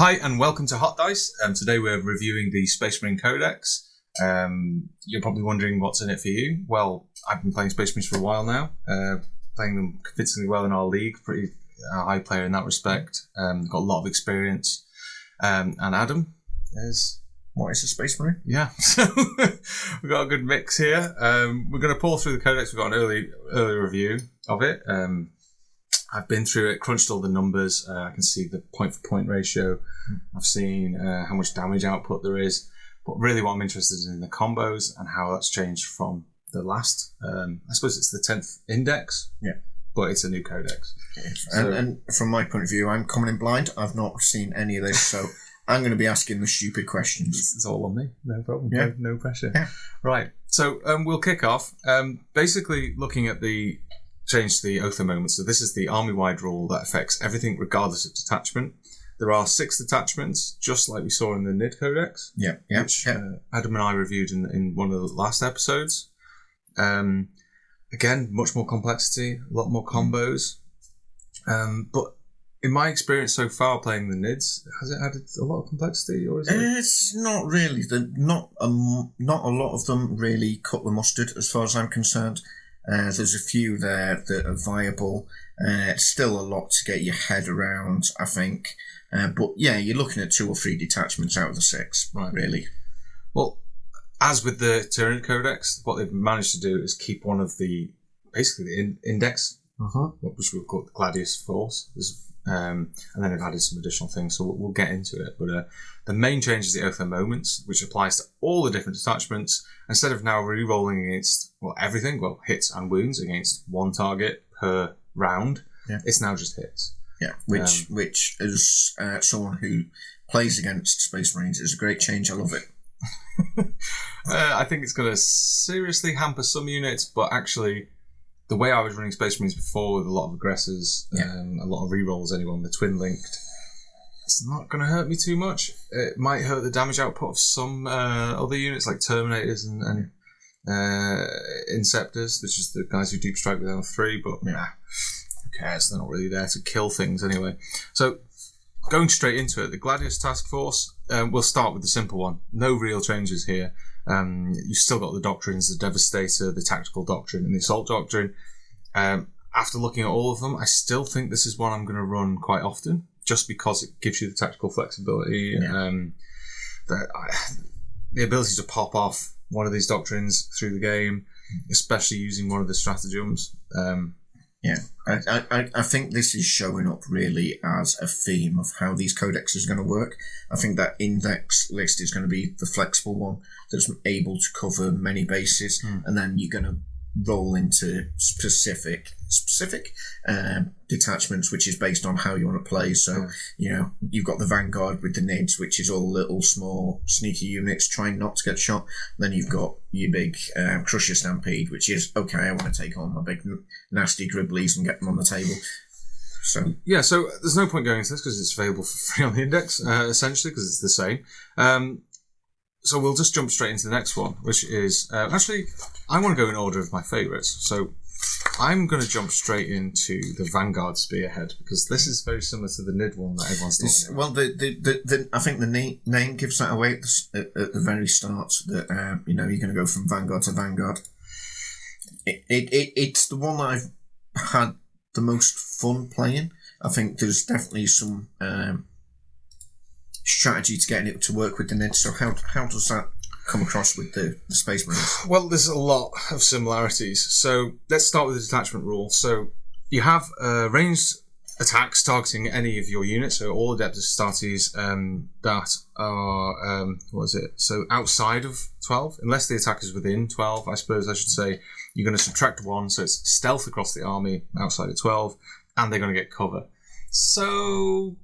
Hi and welcome to Hot Dice. Today we're reviewing the Space Marine Codex. You're probably wondering what's in it for you. Well, I've been playing Space Marines for a while now, playing them convincingly well in our league, pretty high player in that respect. Got a lot of experience. And Adam is... What is a Space Marine? Yeah, so we've got a good mix here. We're going to pour through the Codex. We've got an early review of it. I've been through it, crunched all the numbers. I can see the point-for-point ratio. I've seen how much damage output there is. But really what I'm interested in the combos and how that's changed from the last. I suppose it's the 10th index. Yeah. But it's a new codex. So, and from my point of view, I'm coming in blind. I've not seen any of this, so I'm going to be asking the stupid questions. It's all on me. No problem. Yeah. No pressure. Yeah. Right. So we'll kick off. Basically looking at the change to the Oath of Moment. So this is the army-wide rule that affects everything regardless of detachment. There are 6 detachments, just like we saw in the NID Codex, which Adam and I reviewed in one of the last episodes. Again, much more complexity, a lot more combos. But in my experience so far playing the NIDs, has it added a lot of complexity, or is it? It's not really. Not a lot of them really cut the mustard, as far as I'm concerned. There's a few there that are viable. It's still a lot to get your head around, I think. But yeah, you're looking at 2 or 3 detachments out of the 6, right? Really. Well, as with the Tyranid Codex, what they've managed to do is keep one of the index, which we'll call the Gladius Force, and then they've added some additional things, so we'll get into it. But the main change is the Oath of Moments, which applies to all the different detachments. Instead of now re-rolling against everything, hits and wounds against one target per round, it's now just hits. Yeah, which as someone who plays against Space Marines is a great change. I love it. I think it's going to seriously hamper some units, but actually, the way I was running Space Marines before with a lot of aggressors, a lot of rerolls anyway, the twin linked, it's not going to hurt me too much. It might hurt the damage output of some other units like Terminators and Inceptors, which is the guys who deep strike with L3, but who cares? They're not really there to kill things anyway. So, going straight into it, the Gladius Task Force, we'll start with the simple one. No real changes here. You've still got the doctrines, the Devastator, the Tactical Doctrine, and the Assault Doctrine. After looking at all of them, I still think this is one I'm going to run quite often, just because it gives you the tactical flexibility, the ability to pop off one of these doctrines through the game, especially using one of the stratagems. I think this is showing up really as a theme of how these codexes are going to work. I think that index list is going to be the flexible one that's able to cover many bases, and then you're going to roll into specific detachments, which is based on how you want to play. So, you've got the Vanguard with the NIDs, which is all little, small, sneaky units trying not to get shot. Then you've got your big Crusher Stampede, which is, okay, I want to take on my big, nasty Gribblies and get them on the table. So there's no point going into this because it's available for free on the index, essentially, because it's the same. So we'll just jump straight into the next one, which is... actually, I want to go in order of my favourites. So I'm going to jump straight into the Vanguard Spearhead, because this is very similar to the NID one that everyone's talking about. Well, I think the name gives that away at the very start, that you're going to go from Vanguard to Vanguard. It's the one that I've had the most fun playing. I think there's definitely some... strategy to getting it to work with the NID. So how does that come across with the Space Marines? Well, there's a lot of similarities. So let's start with the detachment rule. So you have ranged attacks targeting any of your units, so all Adeptus Astartes that are so outside of 12, unless the attack is within 12, I suppose I should say, you're going to subtract 1, so it's stealth across the army outside of 12, and they're going to get cover. So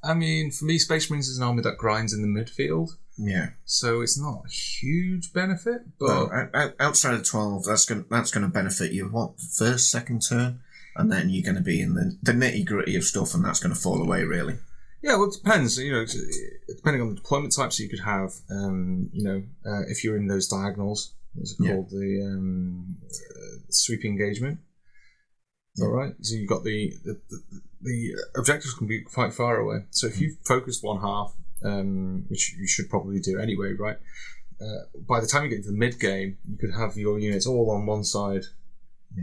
I mean, for me, Space Marines is an army that grinds in the midfield. Yeah. So it's not a huge benefit, but... Well, outside of 12, that's going to benefit you, first, second turn? And then you're going to be in the nitty-gritty of stuff, and that's going to fall away, really. Yeah, well, it depends. Depending on the deployment types you could have, if you're in those diagonals, what's it called? The sweeping engagement. All right. So you've got the objectives can be quite far away. So if you've focused one half, which you should probably do anyway, right? By the time you get to the mid game, you could have your units all on one side,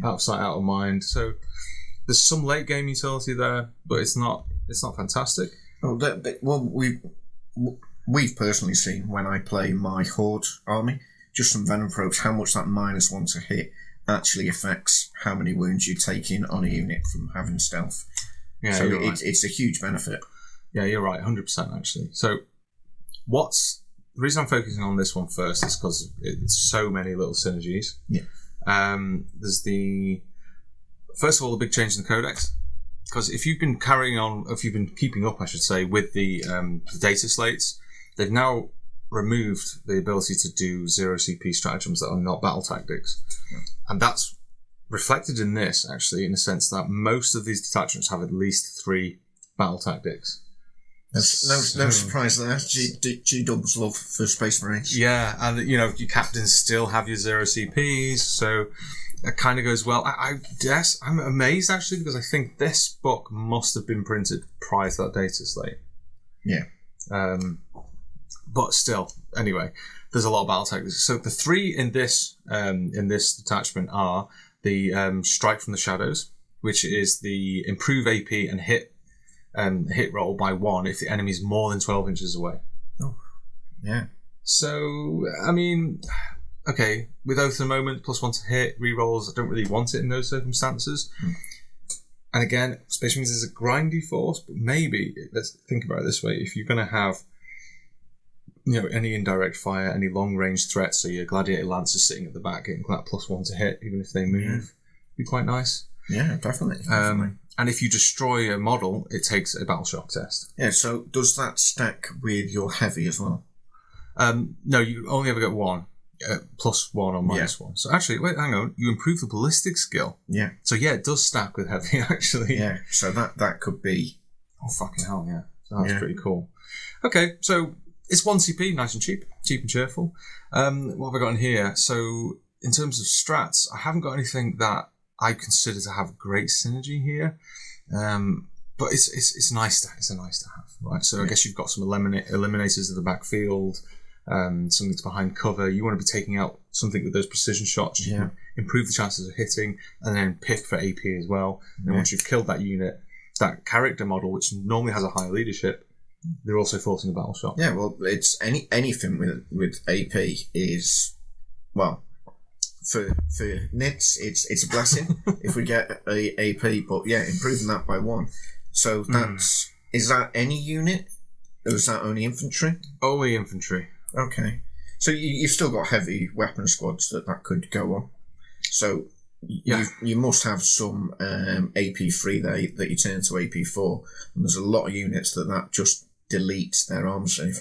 out of sight, out of mind. So there's some late game utility there, but it's not fantastic. Well, we've personally seen when I play my Horde army, just some venom probes, how much that -1 to hit actually affects how many wounds you take in on a unit from having stealth. Yeah, so right. It's a huge benefit. Yeah, you're right, 100% actually. So the reason I'm focusing on this one first is because it's so many little synergies. Yeah. There's first of all, the big change in the codex. Because if you've been keeping up, I should say, with the data slates, they've now removed the ability to do 0 CP stratagems that are not battle tactics. Yeah. And that's reflected in this, actually, in the sense that most of these detachments have at least 3 battle tactics. No surprise there. G-Dub's love for spacemarines. Yeah, and your captains still have your 0 CPs, so it kind of goes well. I guess I'm amazed actually, because I think this book must have been printed prior to that data slate. Yeah. But still, anyway, there's a lot of battle tactics. So the 3 in this detachment are the Strike from the Shadows, which is the improve AP and hit roll by 1 if the enemy is more than 12 inches away. Oh, yeah. So, I mean, okay, with Oath of the Moment, +1 to hit, rerolls, I don't really want it in those circumstances. And again, Space Marines is a grindy force, but maybe, let's think about it this way, if you're going to have any indirect fire, any long-range threats, so your Gladiator Lancers sitting at the back getting that +1 to hit, even if they move, be quite nice. Yeah, definitely. And if you destroy a model, it takes a battle shock test. Yeah, so does that stack with your heavy as well? No, you only ever get 1. +1 or -1. So actually, wait, hang on. You improve the ballistic skill. Yeah. So yeah, it does stack with heavy, actually. Yeah, so that could be... Oh, fucking hell, yeah. So that's pretty cool. Okay, so it's 1 CP, nice and cheap and cheerful. What have I got in here? So in terms of strats, I haven't got anything that I consider to have great synergy here. But it's nice to have, right? So I guess you've got some eliminators in the backfield, something's behind cover. You want to be taking out something with those precision shots. You can improve the chances of hitting, and then pick for AP as well. And once you've killed that unit, that character model, which normally has a higher leadership, they're also forcing a battle shot. Yeah, well, it's anything with AP is, well, for nits, it's a blessing if we get a AP. But yeah, improving that by 1. So is that any unit, or is that only infantry? Only infantry. Okay, so you've still got heavy weapon squads that could go on. So you must have some AP3 there that you turn to AP4, and there's a lot of units that just deletes their armor save.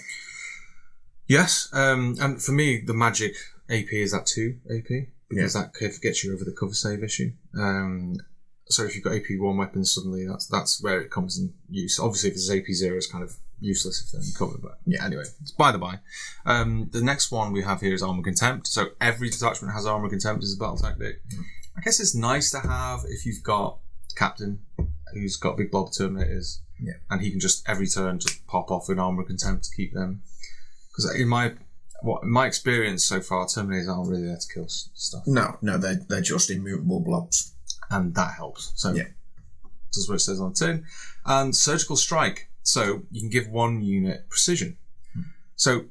Yes, and for me, the magic AP is that 2 AP, because that gets you over the cover save issue. So if you've got AP1 weapons, suddenly that's where it comes in use. Obviously, if it's AP0, it's kind of useless if they're in cover, but anyway, it's by the by. The next one we have here is Armour Contempt. So every detachment has Armour Contempt as a battle tactic. I guess it's nice to have if you've got a captain who's got big blob terminators, and he can just every turn just pop off with Armour Contempt to keep them. Because in my experience so far, terminators aren't really there to kill stuff. No, they're just immovable blobs, and that helps. So that's what it says on the tin. And Surgical Strike. So you can give 1 unit precision. So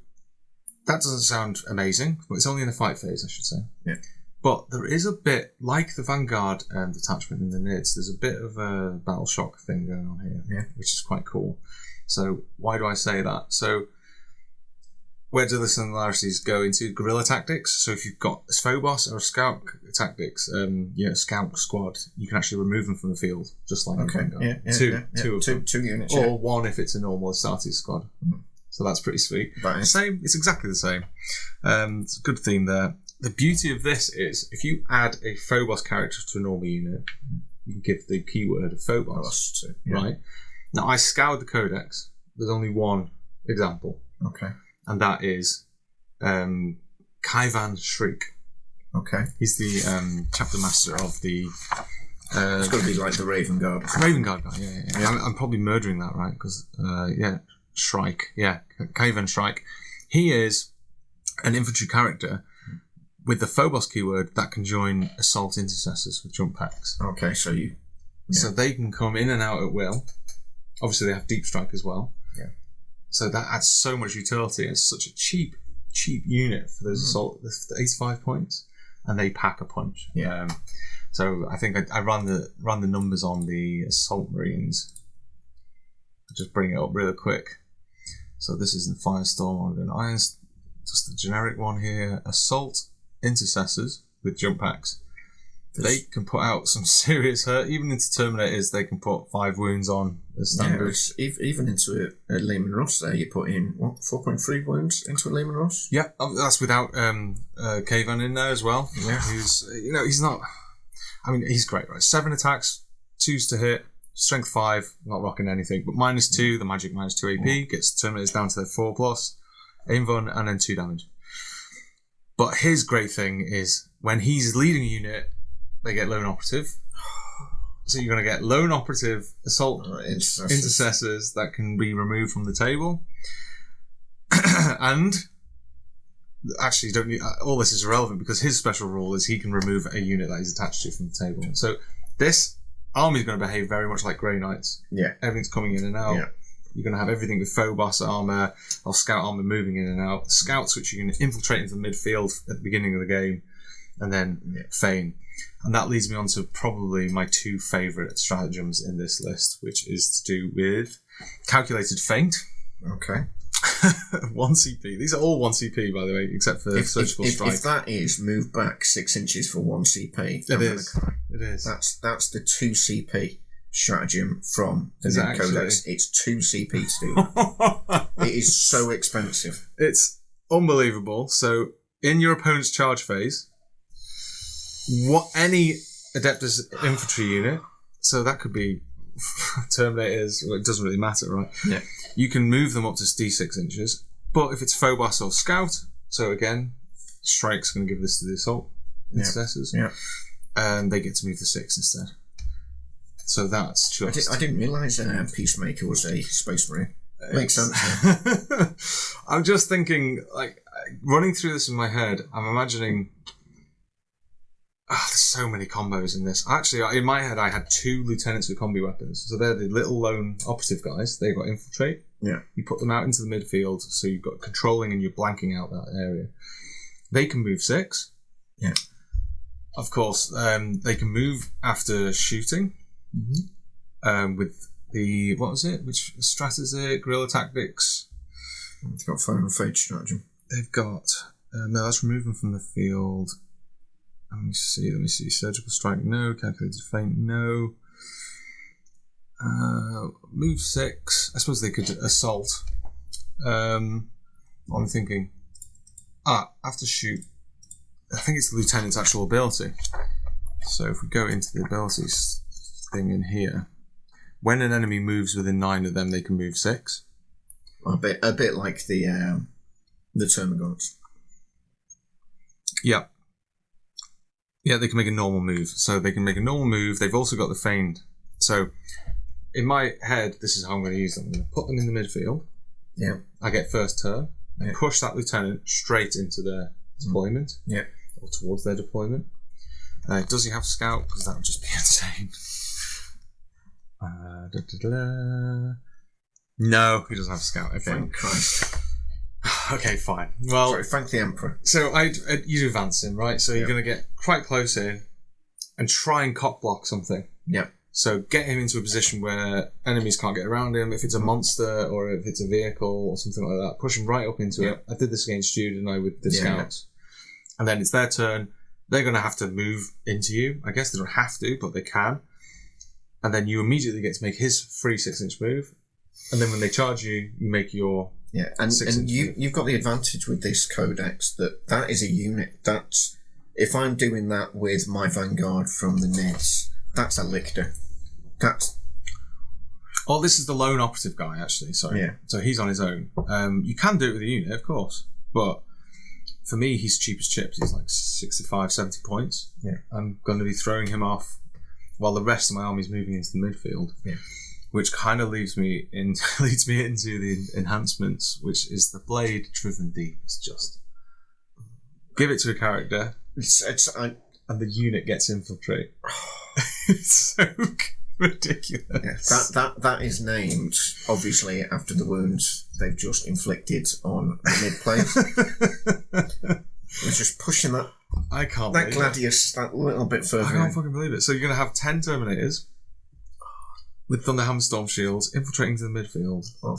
that doesn't sound amazing, but it's only in the fight phase, I should say. Yeah. But there is a bit, like the Vanguard detachment in the NIDS, there's a bit of a battle shock thing going on here, which is quite cool. So why do I say that? So where do the similarities go into? Guerrilla tactics. So if you've got a Phobos or a Scout tactics, Scout squad, you can actually remove them from the field, just like in Vanguard. Two units, or 1 if it's a normal Astartes squad. So that's pretty sweet. Same. It's exactly the same. It's a good theme there. The beauty of this is if you add a Phobos character to a normal unit, you can give the keyword of Phobos. Right? Now, I scoured the codex. There's only 1 example. Okay. And that is Kaivan Shriek. Okay. He's the chapter master of the It's got to be like the Raven Guard. Raven Guard guy, yeah. I'm probably murdering that, right? Because, Shrike. Yeah, Kaven Shrike. He is an infantry character with the Phobos keyword that can join assault intercessors with jump packs. Okay, so So they can come in and out at will. Obviously, they have deep strike as well. Yeah. So that adds so much utility. It's such a cheap unit for those assault. The 85 points, and they pack a punch. Yeah. So I think I ran the numbers on the assault marines. I'll just bring it up really quick. So this is in Firestorm and Irons. Just the generic one here. Assault intercessors with jump packs. They can put out some serious hurt. Even into Terminators, they can put 5 wounds on as standard. Yeah, even into a Lehman Russ there, you put in, 4.3 wounds into a Lehman Russ? Yeah, that's without Kavan in there as well. Yeah. He's not... I mean, he's great, right? 7 attacks, 2s to hit, strength 5, not rocking anything, but -2, the magic -2 AP, gets Terminators down to their 4+, aim one, and then 2 damage. But his great thing is, when he's leading a unit, they get lone operative. So you're going to get lone operative assault intercessors that can be removed from the table. And actually, you don't need, all this is irrelevant because his special rule is he can remove a unit that he's attached to from the table. So this army is going to behave very much like Grey Knights. Yeah. Everything's coming in and out. Yeah. You're going to have everything with Phobos armour or scout armour moving in and out. Scouts, which you can infiltrate into the midfield at the beginning of the game, and then feign. And that leads me on to probably my 2 favourite stratagems in this list, which is to do with calculated feint. Okay. 1 CP. These are all 1 CP, by the way, except for surgical strike. If that is move back 6 inches for 1 CP, it is. That's the 2 CP stratagem from the new codex. It's 2 CP to do that. It is so expensive. It's unbelievable. So in your opponent's charge phase, any Adeptus infantry unit, so that could be Terminators, it doesn't really matter, right? Yeah. You can move them up to D6 inches, but if it's Phobos or Scout, so again, Strike's going to give this to the assault intercessors, and they get to move the 6 instead. So that's just... I didn't realise Peacemaker was a Space Marine. Makes sense. I'm just thinking, like, running through this in my head, I'm imagining... there's so many combos in this. Actually, in my head, I had 2 lieutenants with combi weapons. So they're the little lone operative guys. They've got infiltrate. Yeah. You put them out into the midfield, so you've got controlling and you're blanking out that area. They can move 6. Yeah. Of course, they can move after shooting. Mm-hmm. With the, what was it? Which strat is it? Guerrilla tactics. They've got fire and fade stratagem. They've got, no, that's remove them from the field. Let me see. Surgical strike, no. Calculated feint, no. Move 6. I suppose they could assault. I'm thinking. After shoot. I think it's the lieutenant's actual ability. So if we go into the abilities thing in here, when an enemy moves within 9 of them, they can move 6. A bit like the Termagants. Yeah. Yeah, they can make a normal move. So they can make a normal move. They've also got the feigned. So in my head, this is how I'm going to use them. I'm going to put them in the midfield. Yeah. I get first turn. And push that lieutenant straight into their deployment. Yeah. Or towards their deployment. Does he have scout? Because that would just be insane. No, he doesn't have scout. Okay. Thank Christ. Okay, fine. Well, sorry, thank the Emperor. So you advance him, right? So you're going to get quite close in and try and cock block something. Yeah. So get him into a position where enemies can't get around him. If it's a monster or if it's a vehicle or something like that, push him right up into it. I did this against Jude and I with the scouts. And then it's their turn. They're going to have to move into you. I guess they don't have to, but they can. And then you immediately get to make his free 6-inch move. And then when they charge you, you make your... Yeah, and you've got the advantage with this codex that is a unit. That's, if I'm doing that with my Vanguard from the NES, that's a Lictor. That's... Oh, this is the lone operative guy, actually. Sorry. Yeah. So he's on his own. You can do it with a unit, of course. But for me, he's cheap as chips. He's like 65, 70 points. Yeah. I'm going to be throwing him off while the rest of my army is moving into the midfield. Yeah. Which kind of leads me into the enhancements, which is the blade driven deep. It's just give it to a character, and the unit gets infiltrate. It's so ridiculous. Yeah, that is named obviously after the wounds they've just inflicted on the mid players. It's just pushing that. I can't. That Gladius that little bit further. I can't fucking believe it. So you're gonna have 10 Terminators with Thunderhammer Storm Shields infiltrating to the midfield. Oh.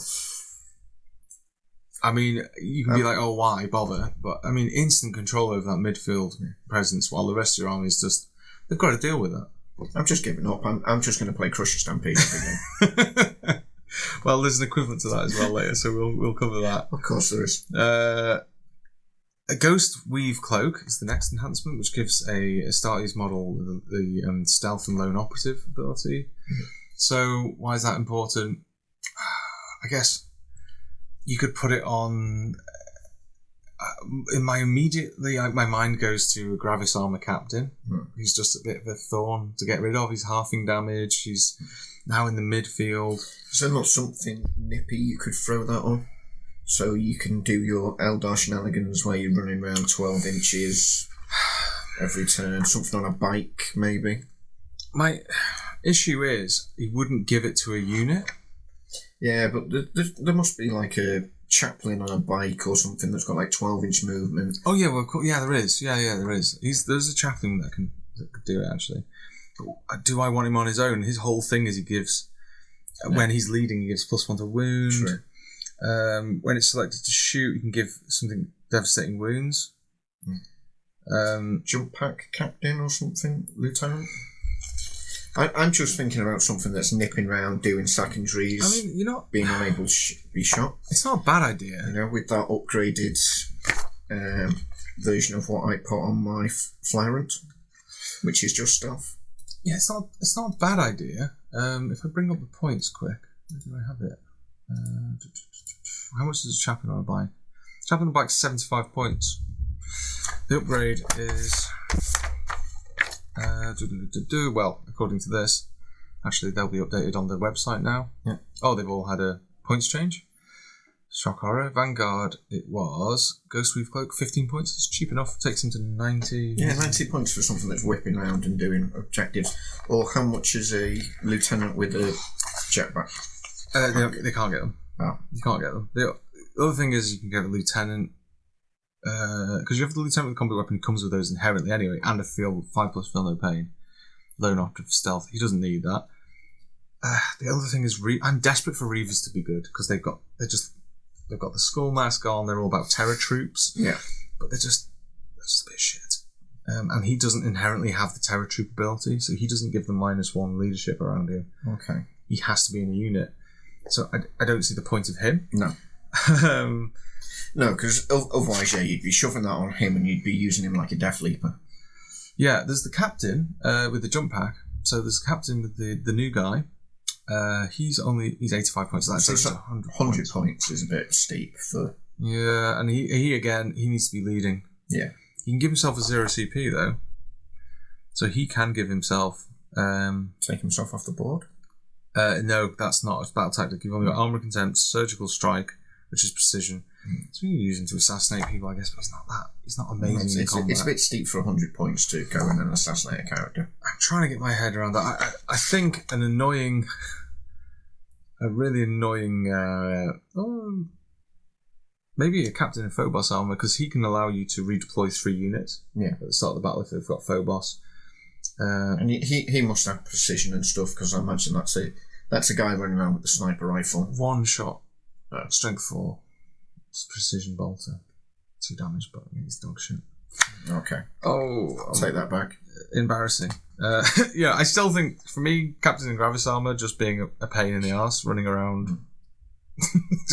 I mean, you can be like, oh, why bother? But, I mean, instant control over that midfield presence while the rest of your army is just... They've got to deal with that. I'm just giving up. I'm just going to play Crusher Stampede every game. Well, there's an equivalent to that as well later, so we'll cover that. Of course there is. A Ghost Weave Cloak is the next enhancement, which gives a Astartes model the stealth and lone operative ability. Mm-hmm. So, why is that important? I guess you could put it on... in my mind goes to a Gravis Armour Captain, who's just a bit of a thorn to get rid of. He's halving damage. He's now in the midfield. Is there not something nippy you could throw that on? So you can do your Eldar shenanigans where you're running around 12 inches every turn. Something on a bike, maybe. My issue is he wouldn't give it to a unit. Yeah, but there must be like a chaplain on a bike or something that's got like 12-inch movement. Oh yeah, well yeah, there is. Yeah, there is. There's a chaplain that could do it actually. But do I want him on his own? His whole thing is he gives when he's leading, he gives +1 to wound. True. When it's selected to shoot, you can give something devastating wounds. Jump pack captain or something, lieutenant. I'm just thinking about something that's nipping around, doing secondaries. I mean, you're not being unable to be shot. It's not a bad idea, you know, with that upgraded version of what I put on my Flyrant, which is just stuff. Yeah, it's not a bad idea. If I bring up the points quick, where do I have it? How much is a chaplain on a bike? Chaplain on a bike 75 points. The upgrade is well, according to this, actually they'll be updated on the website now. Yeah. Oh, they've all had a points change. Shock Horror. Vanguard, it was Ghost Weave Cloak, 15 points. It's cheap enough. Takes him to 90. Yeah, 90 points for something that's whipping around and doing objectives. Or how much is a lieutenant with a jetpack? They can't get them. Oh. You can't get them. The other thing is you can get a lieutenant, because you have the lieutenant with a combat weapon, who comes with those inherently anyway, and a 5+ feel no pain. Lone operative stealth. He doesn't need that. The other thing is I'm desperate for Reavers to be good, because they've got the skull mask on. They're all about terror troops. Yeah, but they're just a bit shit. And he doesn't inherently have the terror troop ability, so he doesn't give them -1 leadership around him. Okay, he has to be in a unit. So I don't see the point of him. No. No, because otherwise, yeah, you'd be shoving that on him and you'd be using him like a Death Leaper. Yeah, there's the captain with the jump pack. So there's the captain with the new guy. He's 85 points. So that's 100 points is a bit steep for... Yeah, and he again, he needs to be leading. Yeah. He can give himself a 0 CP, though. So he can give himself... Take himself off the board? No, that's not a battle tactic. You've only got armor contempt, surgical strike, which is precision. So you can use him to assassinate people, I guess, but he's not amazing in combat. It's a bit steep for 100 points to go in and assassinate a character. I'm trying to get my head around that. I think a really annoying, maybe a captain in Phobos armor, because he can allow you to redeploy 3 units. Yeah. At the start of the battle if they've got Phobos. And he must have precision and stuff, because I imagine that's a guy running around with the sniper rifle. 1 shot. Strength 4. Precision bolter. 2 damage, but he's dog shit. Okay. Oh, I'll take that back. Embarrassing. Yeah, I still think, for me, Captain in Gravis armor just being a pain in the arse, running around,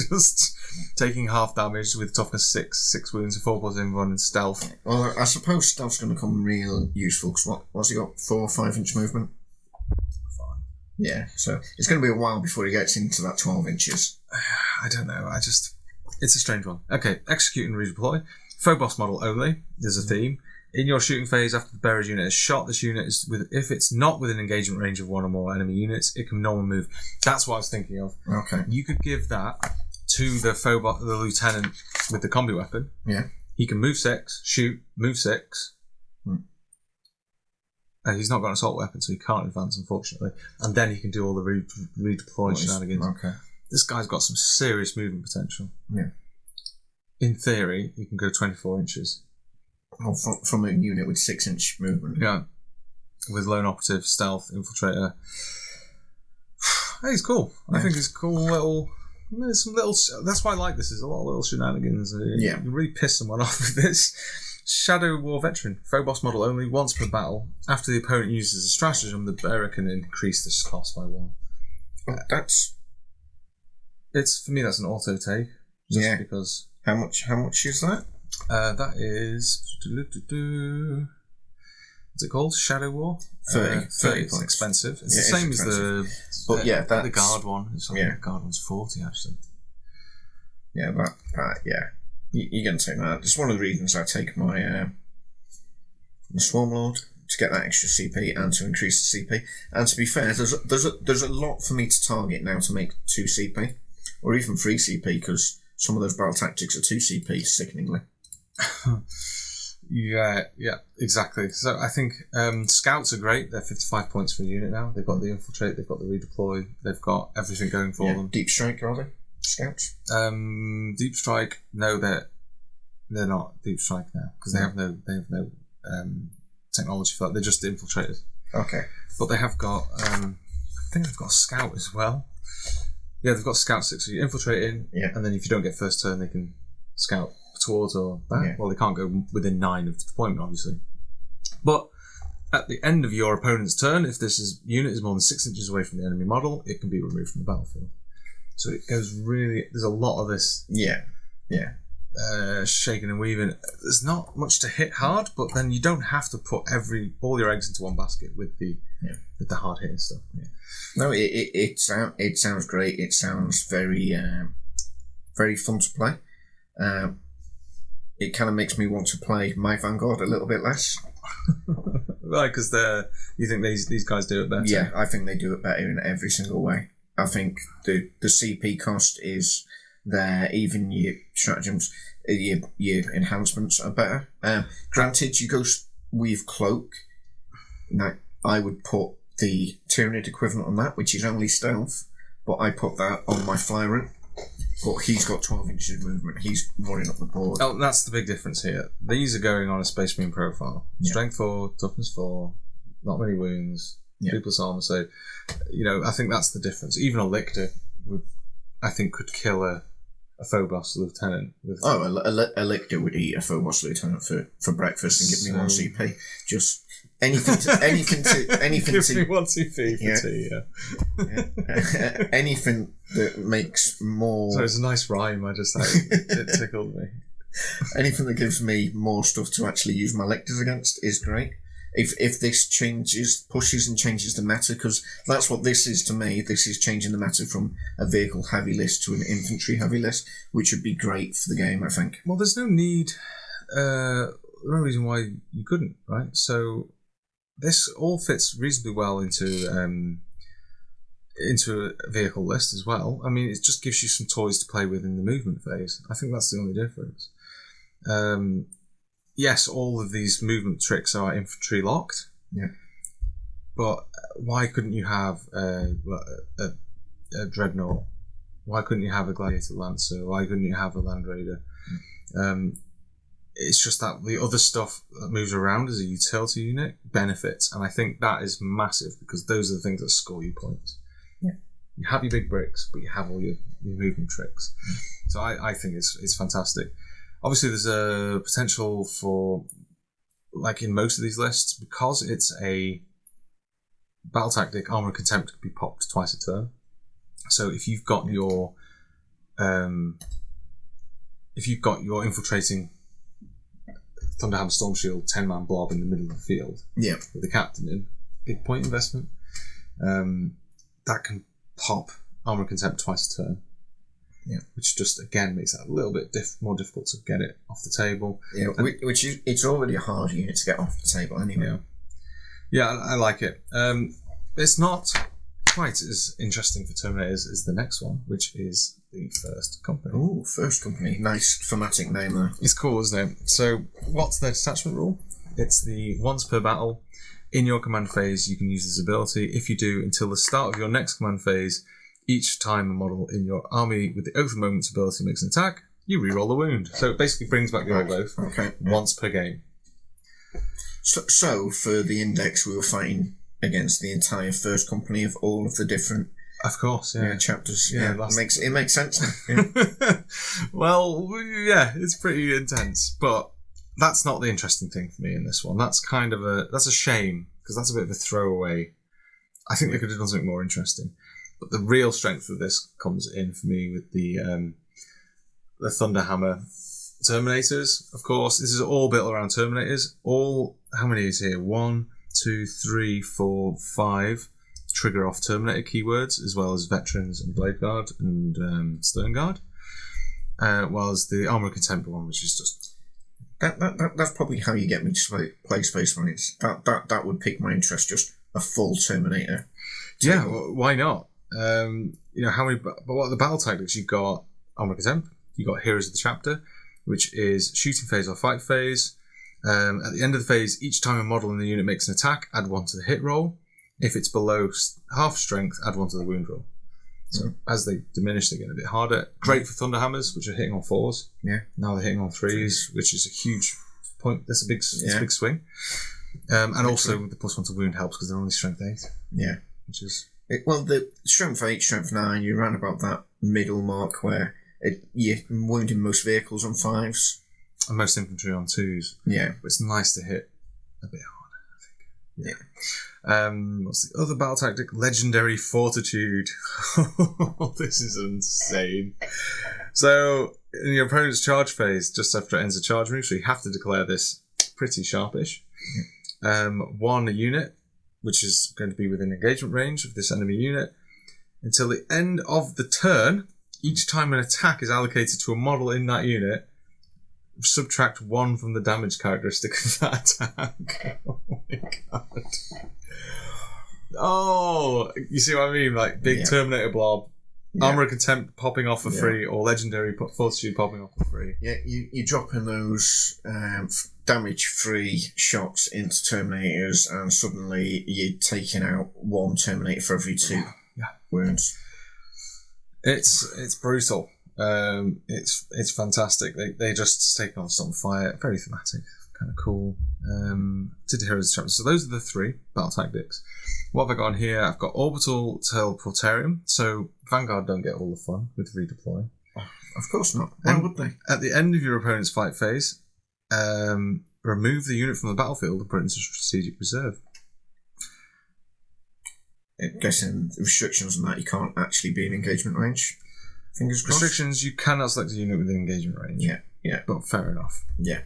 just taking half damage with toughness 6 wounds, 4+ invuln, and stealth. Well, I suppose stealth's going to come real useful, because what's he got? 4 or 5 inch movement? 5. Yeah, so it's going to be a while before he gets into that 12 inches. I don't know. It's a strange one. Okay, execute and redeploy. Phobos model only. There's a theme. In your shooting phase, after the bearer's unit has shot, this unit is if it's not within engagement range of one or more enemy units, it can normal move. That's what I was thinking of. Okay. You could give that to the lieutenant with the combi weapon. Yeah. He can move 6, shoot, move 6. He's not got an assault weapon, so he can't advance, unfortunately. And then he can do all the redeploy shenanigans. Okay. This guy's got some serious movement potential. Yeah. In theory, he can go 24 inches. Well, from a unit with 6-inch movement. Yeah. With lone operative, stealth, infiltrator. Hey, he's cool. I think he's a cool little... There's some little... That's why I like this. There's a lot of little shenanigans. Yeah. You really piss someone off with this. Shadow War Veteran. Phobos model only once per battle. After the opponent uses a stratagem, the bearer can increase this cost by 1. Oh, For me, that's an auto take. Just because... How much is that? That is... What's it called? Shadow War? 30 It's points. expensive. It's the same as the guard one. The guard one's 40, actually. Yeah, you're going to take that. It's one of the reasons I take my Swarm Lord, to get that extra CP and to increase the CP. And to be fair, there's a lot for me to target now to make 2 CP, or even 3 CP, because some of those battle tactics are 2 CP, sickeningly. Yeah, exactly. So I think scouts are great. They're 55 points for a unit now. They've got the infiltrate, they've got the redeploy, they've got everything going for them. Deep strike, are they? Scouts? Deep strike. No, they're not deep strike now because they have no technology for that. They're just infiltrators. Okay. But they have got. I think they've got a scout as well. Yeah, they've got scout 6. So you infiltrate in, and then if you don't get first turn, they can scout towards or back. Yeah. Well, they can't go within 9 of the deployment, obviously. But at the end of your opponent's turn, if this unit is more than 6 inches away from the enemy model, it can be removed from the battlefield. So it goes really... There's a lot of this... shaking and weaving. There's not much to hit hard, but then you don't have to put all your eggs into one basket with the hard hitting stuff. Yeah. No, it sounds great. It sounds very very fun to play. It kind of makes me want to play my Vanguard a little bit less. Right, because you think these guys do it better? Yeah, I think they do it better in every single way. I think the CP cost is there. Even your stratagems, your enhancements are better. Granted, you go with Cloak. Now, I would put the Tyranid equivalent on that, which is only stealth, but I put that on my Flyrant. But he's got 12 inches of movement. He's running up the board. Oh, that's the big difference here. These are going on a Space Marine profile. Strength 4, toughness 4, not many wounds, 2 plus armour. So, I think that's the difference. Even a Lictor could kill a Phobos lieutenant. A Lictor would eat a Phobos lieutenant for breakfast and give me 1 CP. Just anything to give me 1 CP for tea. Anything that makes more. So it's a nice rhyme. I just it tickled me. Anything that gives me more stuff to actually use my Lictors against is great. If this pushes and changes the meta, because that's what this is to me. This is changing the meta from a vehicle heavy list to an infantry heavy list, which would be great for the game, I think. Well, there's no need, no reason why you couldn't, right? So this all fits reasonably well into a vehicle list as well. I mean, it just gives you some toys to play with in the movement phase. I think that's the only difference. Yes, all of these movement tricks are infantry locked. Yeah. But why couldn't you have a dreadnought? Why couldn't you have a gladiator lancer? Why couldn't you have a land raider? It's just that the other stuff that moves around as a utility unit benefits, and I think that is massive because those are the things that score you points. Yeah. You have your big bricks, but you have all your movement tricks. So I think it's fantastic. Obviously, there's a potential for, like in most of these lists, because it's a battle tactic, Armour and Contempt can be popped twice a turn. So if you've got your infiltrating Thunderhammer Storm Shield 10-man blob in the middle of the field, with the captain in, big point investment, that can pop Armour and Contempt twice a turn. Yeah. Which just, again, makes it a little bit more difficult to get it off the table. Yeah, which is, it's already a hard unit to get off the table anyway. Yeah, I like it. It's not quite as interesting for Terminators as the next one, which is the First Company. Ooh, First Company. Nice thematic name there. It's cool, isn't it? So, what's their detachment rule? It's the once per battle. In your command phase, you can use this ability. If you do, until the start of your next command phase, each time a model in your army with the Oath of Moments ability makes an attack, you reroll the wound. So it basically brings back the old oath once per game. So for the index, we were fighting against the entire First Company of all of the different, of course, chapters. Yeah, it makes sense. Yeah. Well, yeah, it's pretty intense, but that's not the interesting thing for me in this one. That's kind of that's a shame because that's a bit of a throwaway. I think they could have done something more interesting. But the real strength of this comes in for me with the Thunderhammer Terminators. Of course, this is all built around Terminators. How many is here? 1, 2, 3, 4, 5 trigger off Terminator keywords, as well as Veterans and Blade Guard and Stern Guard. Whilst the Armour Contempt one, which is just that's probably how you get me to play Space Marines. That would pique my interest. Just a full Terminator. Yeah, well, why not? How many? But what are the battle tactics? You've got Armour Contempt. You've got Heroes of the Chapter, which is shooting phase or fight phase. At the end of the phase, each time a model in the unit makes an attack, add 1 to the hit roll. If it's below half strength, add 1 to the wound roll. So as they diminish, they get a bit harder. Great for Thunderhammers, which are hitting on 4s. Yeah. Now they're hitting on 3s, which is a huge point. That's a big swing. And also the +1 to wound helps because they're only strength 8. Yeah. Which is the strength 8, strength 9, you're around about that middle mark where you're wounding most vehicles on 5s. And most infantry on 2s. Yeah. But it's nice to hit a bit harder, I think. Yeah. What's the other battle tactic? Legendary Fortitude. This is insane. So, in your opponent's charge phase, just after it ends a charge move, so you have to declare this pretty sharpish. Yeah. 1 unit, which is going to be within engagement range of this enemy unit. Until the end of the turn, each time an attack is allocated to a model in that unit, subtract 1 from the damage characteristic of that attack. Oh my god. Oh, you see what I mean? Like big Terminator blob, Armour Contempt popping off for free, or Legendary Fortitude popping off for free. Yeah, you're dropping those damage-free shots into Terminators, and suddenly you're taking out 1 Terminator for every 2 wounds. It's brutal. It's fantastic. They just take on some fire. Very thematic, kind of cool. Did the Heroes chapter. So those are the 3 battle tactics. What have I got on here? I've got Orbital Teleportarium. So Vanguard don't get all the fun with redeploying. Of course not. Why would they? At the end of your opponent's fight phase, remove the unit from the battlefield and put it into strategic reserve. I'm guessing restrictions on that, you can't actually be in engagement range. Fingers crossed. Restrictions, you cannot select a unit within engagement range. Yeah. But fair enough. Yeah.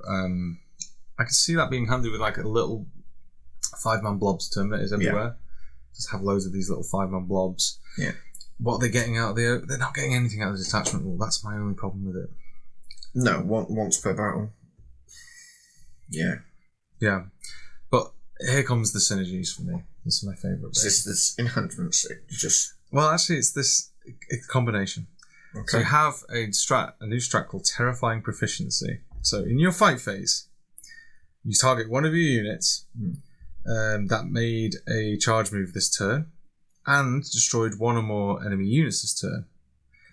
I can see that being handy with like a little 5-man blobs Terminators everywhere. Just have loads of these little 5-man blobs. Yeah. What are they getting out of they're not getting anything out of the detachment rule. That's my only problem with it. No, once per battle. Yeah. Yeah. But here comes the synergies for me. This is my favourite bit. This enhancements. Well, actually, it's this combination. Okay. So you have a new strat called Terrifying Proficiency. So in your fight phase, you target one of your units that made a charge move this turn and destroyed 1 or more enemy units this turn.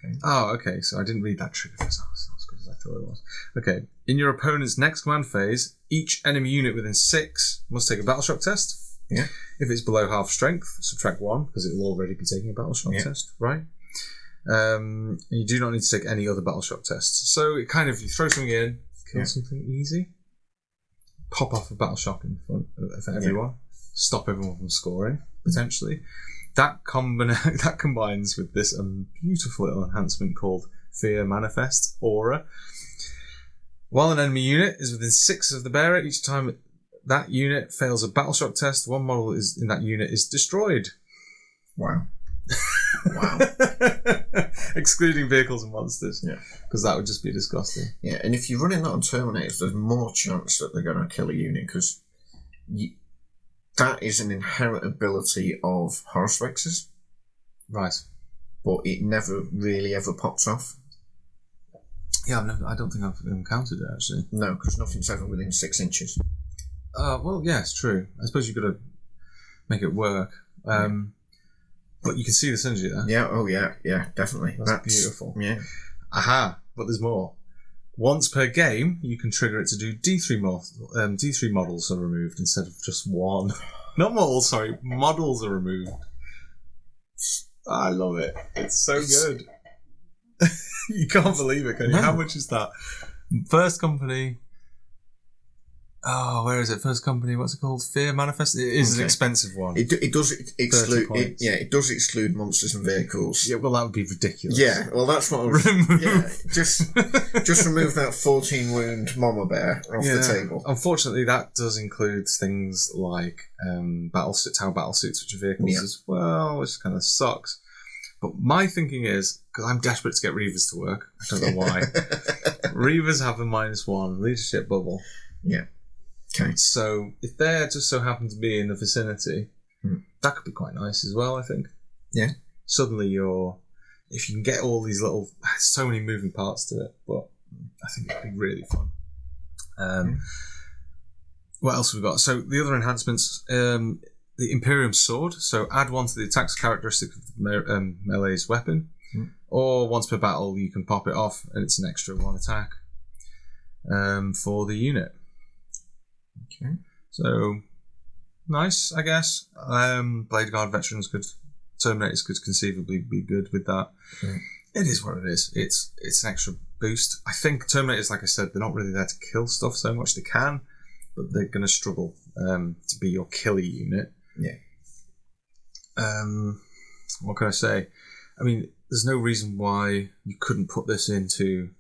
Okay. Oh, okay. So I didn't read that trigger phase. That was as good as I thought it was. Okay. In your opponent's next command phase, each enemy unit within 6 must take a battle shock test. Yeah. If it's below half strength, subtract 1 because it will already be taking a battle shock test, right? You do not need to take any other battle shock tests. So it kind of, you throw something in, kill something easy, pop off a battle shock in front for everyone, stop everyone from scoring, potentially. That combines with this beautiful little enhancement called Fear Manifest Aura. While an enemy unit is within 6 of the bearer, each time that unit fails a battle shock test, 1 model in that unit is destroyed. Wow. Wow. Excluding vehicles and monsters. Yeah. Because that would just be disgusting. Yeah, and if you're running that on Terminators, there's more chance that they're going to kill a unit, because that is an inherent ability of Horusvexes. Right. But it never really ever pops off. Yeah, I don't think I've encountered it, actually. No, because nothing's ever within 6 inches. Well, yeah, it's true. I suppose you've got to make it work. But you can see the synergy there. Yeah, oh yeah, definitely. That's beautiful. Yeah. Aha, but there's more. Once per game, you can trigger it to do D3 models are removed instead of just one. Not models, sorry. Models are removed. I love it. It's so good. You can't believe it, can you? No. How much is that? First company... Oh, where is it? First company, what's it called? Fear Manifest? It is an expensive one. It does exclude... points. It does exclude monsters and vehicles. Yeah, well, that would be ridiculous. Yeah, well, that's what I was... Remove. Yeah, just remove that 14 wound mama bear off the table. Unfortunately, that does include things like tower battle suits, which are vehicles as well, which kind of sucks. But my thinking is, because I'm desperate to get Reavers to work, I don't know why. Reavers have a -1 leadership bubble. Yeah. Okay. So if they just so happen to be in the vicinity, that could be quite nice as well, I think. Yeah. Suddenly if you can get all these so many moving parts to it, but I think it'd be really fun. What else have we got? So the other enhancements, the Imperium Sword. So add one to the attack's characteristic of the melee's weapon, or once per battle you can pop it off, and it's an extra 1 attack for the unit. Okay. So nice, I guess. Blade Guard veterans Terminators could conceivably be good with that. Okay. It is what it is. It's an extra boost. I think Terminators, like I said, they're not really there to kill stuff so much. They can, but they're going to struggle to be your killer unit. Yeah. What can I say? I mean, there's no reason why you couldn't put this into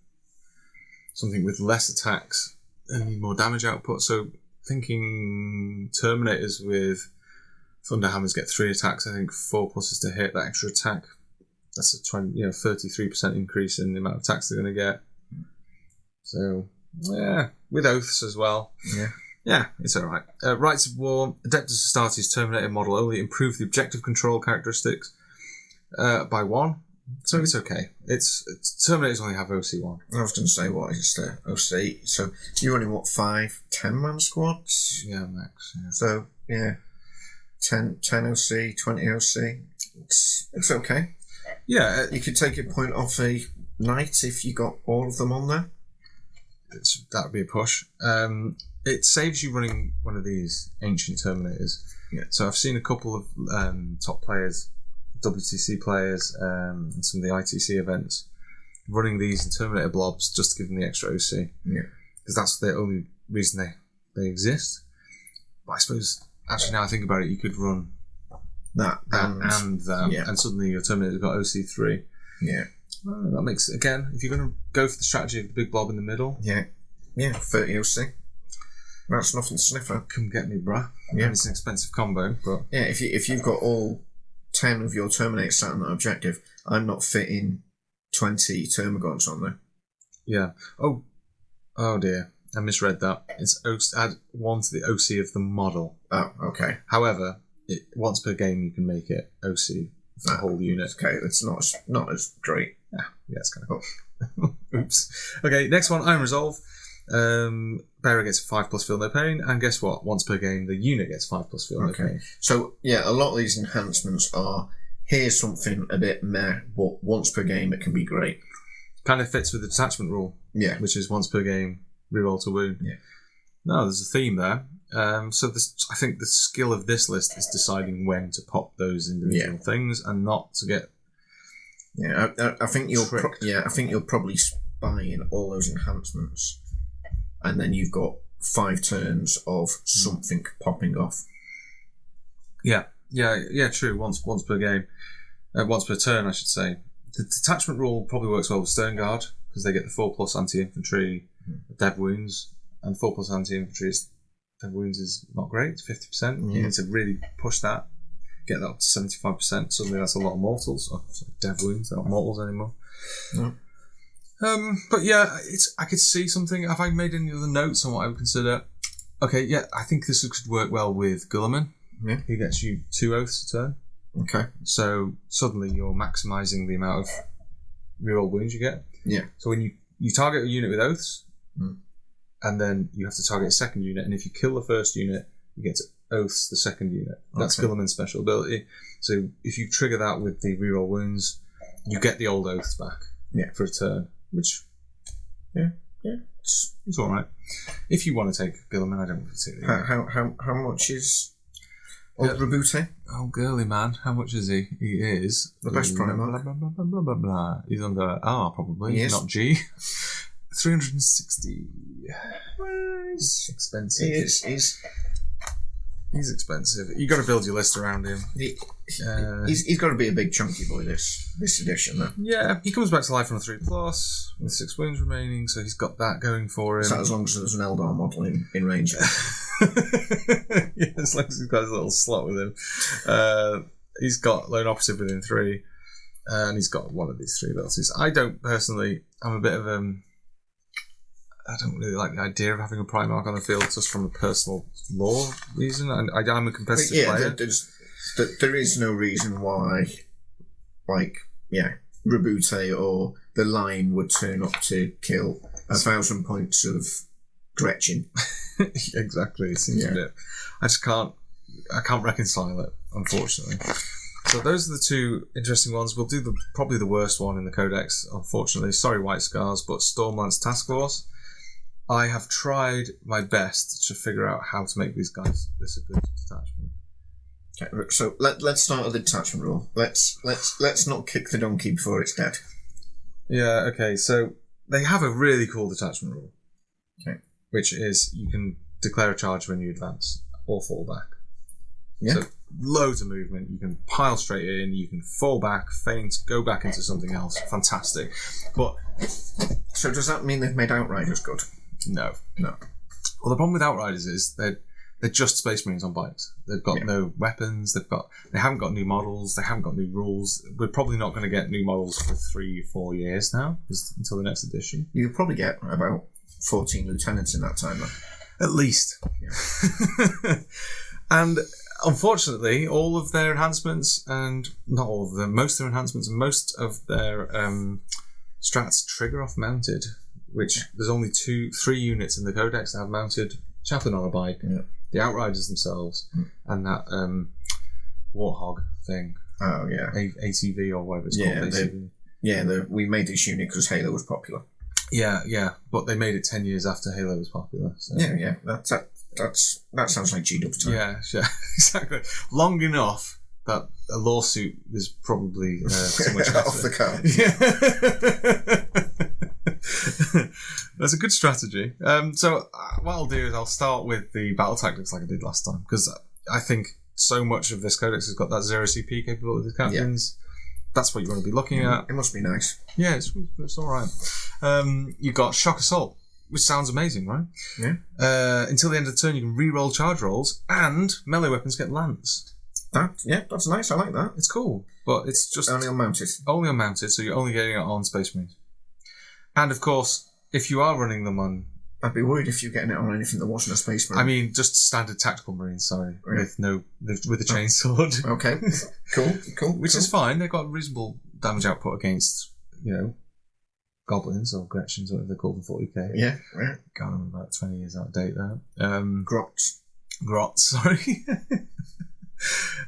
something with less attacks and more damage output. So thinking Terminators with Thunderhammers get 3 attacks. I think 4 pluses to hit. That extra attack, that's a 33% increase in the amount of attacks they're going to get. So yeah, with oaths as well. Yeah, it's alright. Rights of War. Adeptus Astartes Terminator model only improve the objective control characteristics by 1. So it's okay. It's Terminators only have OC1. I was going to say, what is the OC? So you're running, 5-10-man squads? Yeah, max. Yeah. So, yeah. 10 OC, 20 OC. It's okay. Yeah. You could take a point off a knight if you got all of them on there. That would be a push. It saves you running one of these ancient Terminators. Yeah. So I've seen a couple of top players, WTC players, and some of the ITC events running these in Terminator blobs just to give them the extra OC. Yeah. Because that's the only reason they exist. But I suppose, actually now I think about it, you could run that and them, and suddenly your Terminator's got OC3. Yeah. Well, that makes, again, if you're going to go for the strategy of the big blob in the middle. Yeah. 30 OC. That's nothing to sniff at. Come get me, bruh. Yeah. It's an expensive combo, but... Yeah, if you've got all 10 of your Terminators sat on that objective, I'm not fitting 20 Termagants on there. Yeah. Oh dear. I misread that. It's add 1 to the OC of the model. Oh, okay. However, once per game you can make it OC for the whole unit. Okay, that's not as great. Yeah, it's kind of cool. Oops. Okay, next one, Iron Resolve. Bearer gets 5+ feel no pain, and guess what? Once per game, the unit gets 5+ feel no pain. So yeah, a lot of these enhancements are here's something a bit meh, but once per game it can be great. Kind of fits with the detachment rule, which is once per game, reroll to wound. Yeah. No, there's a theme there. So I think the skill of this list is deciding when to pop those individual things and not to get. Yeah, I think you'll. I think you'll probably buy in all those enhancements, and then you've got 5 turns of something popping off. Yeah, true. Once per game, once per turn, I should say. The detachment rule probably works well with Stern Guard because they get the 4+ anti-infantry dev wounds, and 4+ anti-infantry dev wounds is not great. It's 50%. You need to really push that. get that up to 75%. Suddenly that's a lot of mortals. Oh, dev wounds, they're not mortals anymore. No. But yeah, I could see something. Have I made any other notes on what I would consider? Okay, yeah, I think this could work well with Gulliman. Yeah. He gets you 2 oaths a turn. Okay. So suddenly you're maximising the amount of reroll wounds you get. Yeah. So when you target a unit with oaths, and then you have to target a second unit, and if you kill the first unit, you get to oaths the second unit. That's Gulliman's special ability. So if you trigger that with the reroll wounds, you get the old oaths back for a turn, which it's all right. If you want to take Gulliman, I don't want to take it. How much is old Rabute? Oh, girly man, how much is he? He is the best Primarch. Blah, blah, blah, blah, blah, blah. He's under R probably, not G. 360. He's expensive. He's expensive. You got to build your list around him. He's got to be a big chunky boy this edition, though. Yeah, he comes back to life on a 3+ with 6 wounds remaining, so he's got that going for him. Is that as long as there's an Eldar model in range? Yeah, as long as he's got his little slot with him. He's got Lone Operative within 3, and he's got one of these 3 abilities. I don't personally. I'm a bit of I don't really like the idea of having a Primarch on the field just from a personal lore reason. I'm a competitive player. There is no reason why, Rabute or the line would turn up to kill 1,000 points of Gretchen. Exactly, it seems a bit. I can't reconcile it, unfortunately. So those are the 2 interesting ones. We'll do probably the worst one in the Codex, unfortunately. Sorry, White Scars, but Stormlance Task Force. I have tried my best to figure out how to make these guys this a good detachment. Okay, so let's start with the detachment rule. Let's not kick the donkey before it's dead. Yeah. Okay. So they have a really cool detachment rule. Okay. Which is you can declare a charge when you advance or fall back. Yeah. So loads of movement. You can pile straight in. You can fall back, feint, go back into something else. Fantastic. But so does that mean they've made Outriders good? No. Well, the problem with Outriders is they're just Space Marines on bikes. They've got no weapons. They haven't got new models. They haven't got new rules. We're probably not going to get new models for 3-4 years now, until the next edition. You'll probably get about 14 lieutenants in that time, though. At least. Yeah. And unfortunately, all of their enhancements, and not all of them, most of their enhancements and most of their strats trigger off mounted. Which there's only 3 units in the Codex that have mounted chaplain on a bike. Yeah. The Outriders themselves, and that Warthog thing. Oh yeah, ATV or whatever it's called. ATV. We made this unit because Halo was popular. Yeah, but they made it 10 years after Halo was popular. So. Yeah. That sounds like G-Dub time. Yeah, exactly. Long enough that a lawsuit was probably too much off the cards. Yeah. That's a good strategy. So what I'll do is I'll start with the battle tactics like I did last time, because I think so much of this Codex has got that 0 CP capability with captains. That's what you want to be looking at. It must be nice. Yeah, it's all right. You've got Shock Assault, which sounds amazing, right? Yeah. Until the end of the turn, you can re-roll charge rolls, and melee weapons get lance. That's nice. I like that. It's cool, but it's just only unmounted. Only unmounted, so you're only getting it on Space Marines. And of course, if you are running them on, I'd be worried if you're getting it on anything that wasn't a Space Marine. I mean, just standard tactical Marines, with a chainsword. Okay, cool. Which is fine. They've got reasonable damage output against, goblins or Gretchens, whatever they're called in 40k. Yeah, right. God, I'm about 20 years out of date there. Grots, sorry.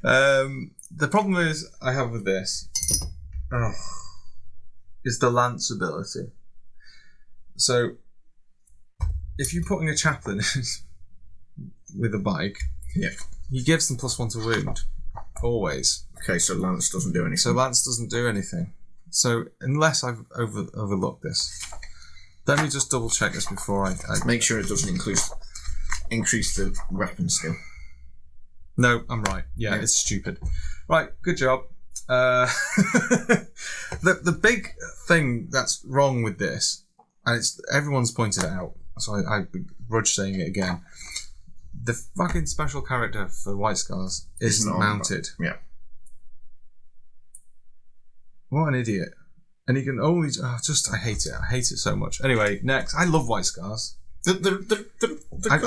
The problem I have with this is the lance ability. So, if you're putting a chaplain with a bike, he gives them +1 to wound. Always. Okay, so Lance doesn't do anything. So, unless I've overlooked this, let me just double check this before I make sure it doesn't increase the weapon skill. No, I'm right. Yeah, it's stupid. Right, good job. The big thing that's wrong with this, and everyone's pointed it out, so I begrudge saying it again. The fucking special character for White Scars isn't mounted. Yeah. What an idiot. And he can only... I hate it. I hate it so much. Anyway, next. I love White Scars. I'm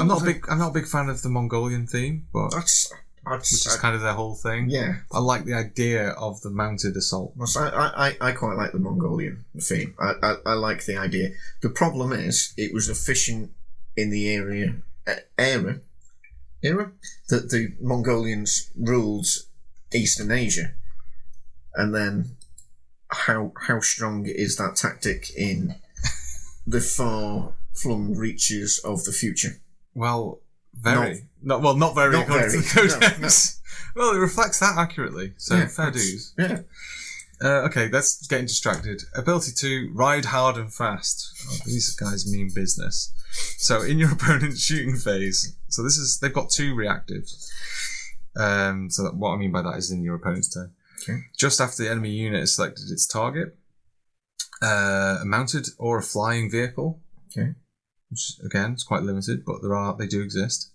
not a big fan of the Mongolian theme, but... which is kind of their whole thing. Yeah. I like the idea of the mounted assault. I quite like the Mongolian theme. I like the idea. The problem is, it was efficient in the era that the Mongolians ruled Eastern Asia. And then how strong is that tactic in the far-flung reaches of the future? Well, very. Not very according to the codex. No. Well, it reflects that accurately, so yeah, fair dues. Yeah. Okay, that's getting distracted. Ability to ride hard and fast. Oh, these guys mean business. So, in your opponent's shooting phase, so they've got 2 reactives. So what I mean by that is in your opponent's turn. Okay. Just after the enemy unit has selected its target, a mounted or a flying vehicle. Okay. Which again is quite limited, but they do exist.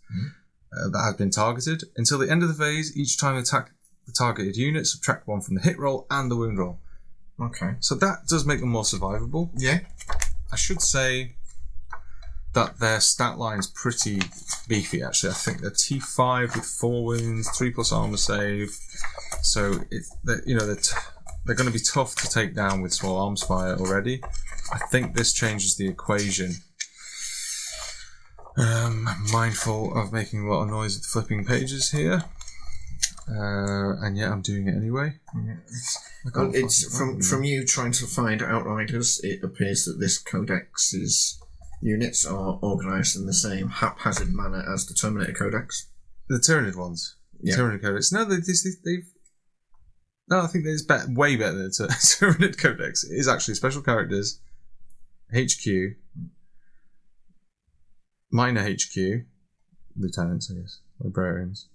That have been targeted. Until the end of the phase, each time attack the targeted unit, subtract 1 from the hit roll and the wound roll. Okay. So that does make them more survivable. Yeah. I should say that their stat line is pretty beefy, actually. I think they're T5 with 4 wounds, 3+ armour save. So they're going to be tough to take down with small arms fire already. I think this changes the equation. I'm mindful of making a lot of noise with flipping pages here. And yet I'm doing it anyway. Yeah. Well, it's from you trying to find Outriders, it appears that this codex's units are organised in the same haphazard manner as the Terminator Codex. The Tyranid ones? Yeah. Tyranid Codex. No, I think there's way better than the Tyranid Codex. It is actually special characters, HQ, minor HQ, lieutenants, I guess, librarians.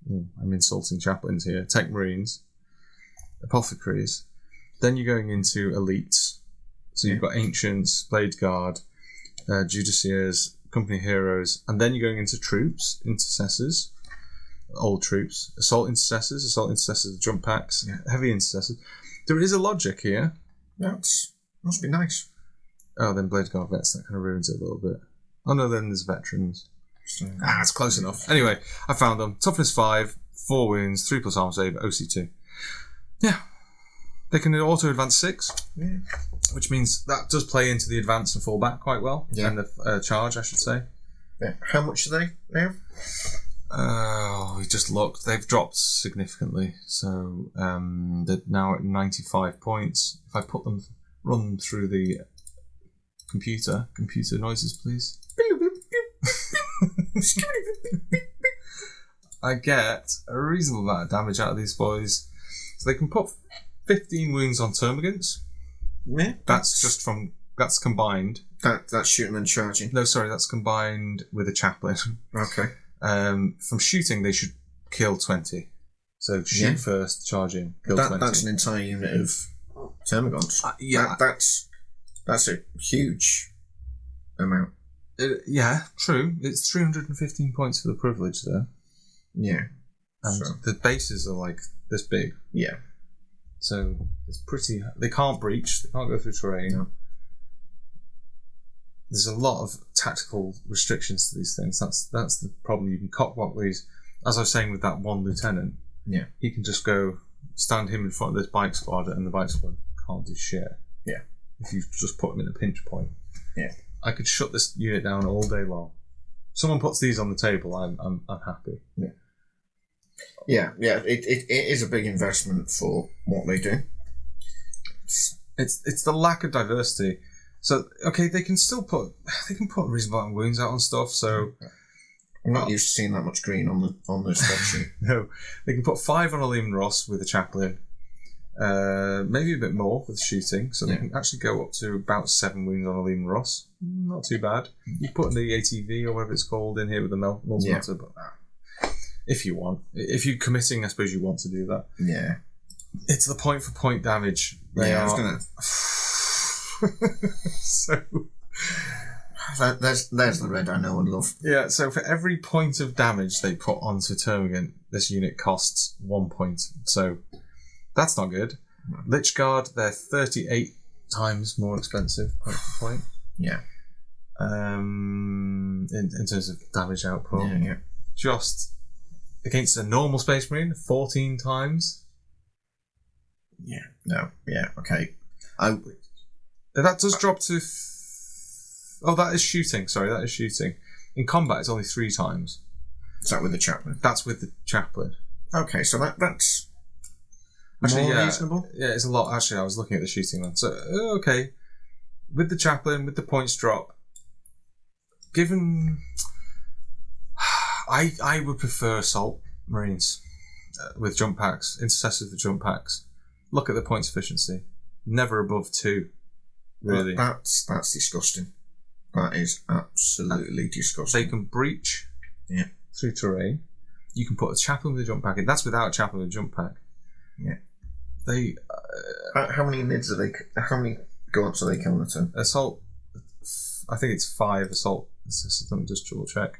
I'm insulting chaplains here. Tech Marines, apothecaries. Then you're going into elites. So you've got ancients, blade guard, judiciaries, company heroes, and then you're going into troops, intercessors, old troops, assault intercessors, jump packs, heavy intercessors. There is a logic here. Must be nice. Oh, then blade guard vets, that kind of ruins it a little bit. Oh no, then there's veterans. It's close enough. Anyway, I found them. Toughness 5, 4 wounds, 3+ arm save, OC2. Yeah. They can auto advance 6, which means that does play into the advance and fall back quite well. Yeah. And the charge, I should say. Yeah. How much are they now? We just looked. They've dropped significantly. So they're now at 95 points. If I run them through the computer noises, please. I get a reasonable amount of damage out of these boys. So they can put 15 wounds on termagants. Yeah. That's combined. That's shooting and charging. No, sorry, that's combined with a chaplain. Okay. From shooting, they should kill 20. So shoot first, charge in, kill 20. That's an entire unit of termagants. That's a huge amount. Yeah, true. It's 315 points for the privilege there. Yeah. And the bases are like this big. Yeah. So it's pretty... They can't breach. They can't go through terrain. No. There's a lot of tactical restrictions to these things. That's the problem. You can cockblock these. As I was saying with that one lieutenant, he can just go stand him in front of this bike squad and the bike squad can't do shit. Yeah. If you just put him in a pinch point. Yeah. I could shut this unit down all day long. Someone puts these on the table, I'm happy. Yeah. Yeah. It is a big investment for what they do. It's the lack of diversity. So okay, they can put a reasonable amount of wounds out on stuff. So I'm not used to seeing that much green on the spreadsheet. No, they can put 5 on a Lehman Ross with a chaplain. Maybe a bit more with shooting, so they can actually go up to about 7 wounds on a Lehman Ross. Not too bad. You put the ATV or whatever it's called in here with the multi-matter, but if you want. If you're committing, I suppose you want to do that. Yeah. It's the point for point damage. I was gonna. So there's the red I know and love. Yeah, so for every point of damage they put onto Termagant, this unit costs 1 point. So that's not good. Lich Guard, they're 38 times more expensive point for point. Yeah. In terms of damage output. Yeah. Just against a normal Space Marine, 14 times. Yeah. No. Yeah. Okay. That does drop to... that is shooting. Sorry, that is shooting. In combat, it's only 3 times. Is that with the chaplain? That's with the chaplain. Okay, so that's actually more reasonable. Yeah, it's a lot. Actually, I was looking at the shooting one. So, okay. With the chaplain, with the points drop, given... I would prefer assault marines with jump packs, intercessors with jump packs. Look at the points efficiency. Never above 2, really. That's disgusting. That is absolutely disgusting. They can breach through terrain. You can put a chaplain with a jump pack in. That's without a chaplain with a jump pack. Yeah. They... how many nids are they... How many gaunts are they killing at a... Assault... I think it's 5 assault intercessors. Let me just double check.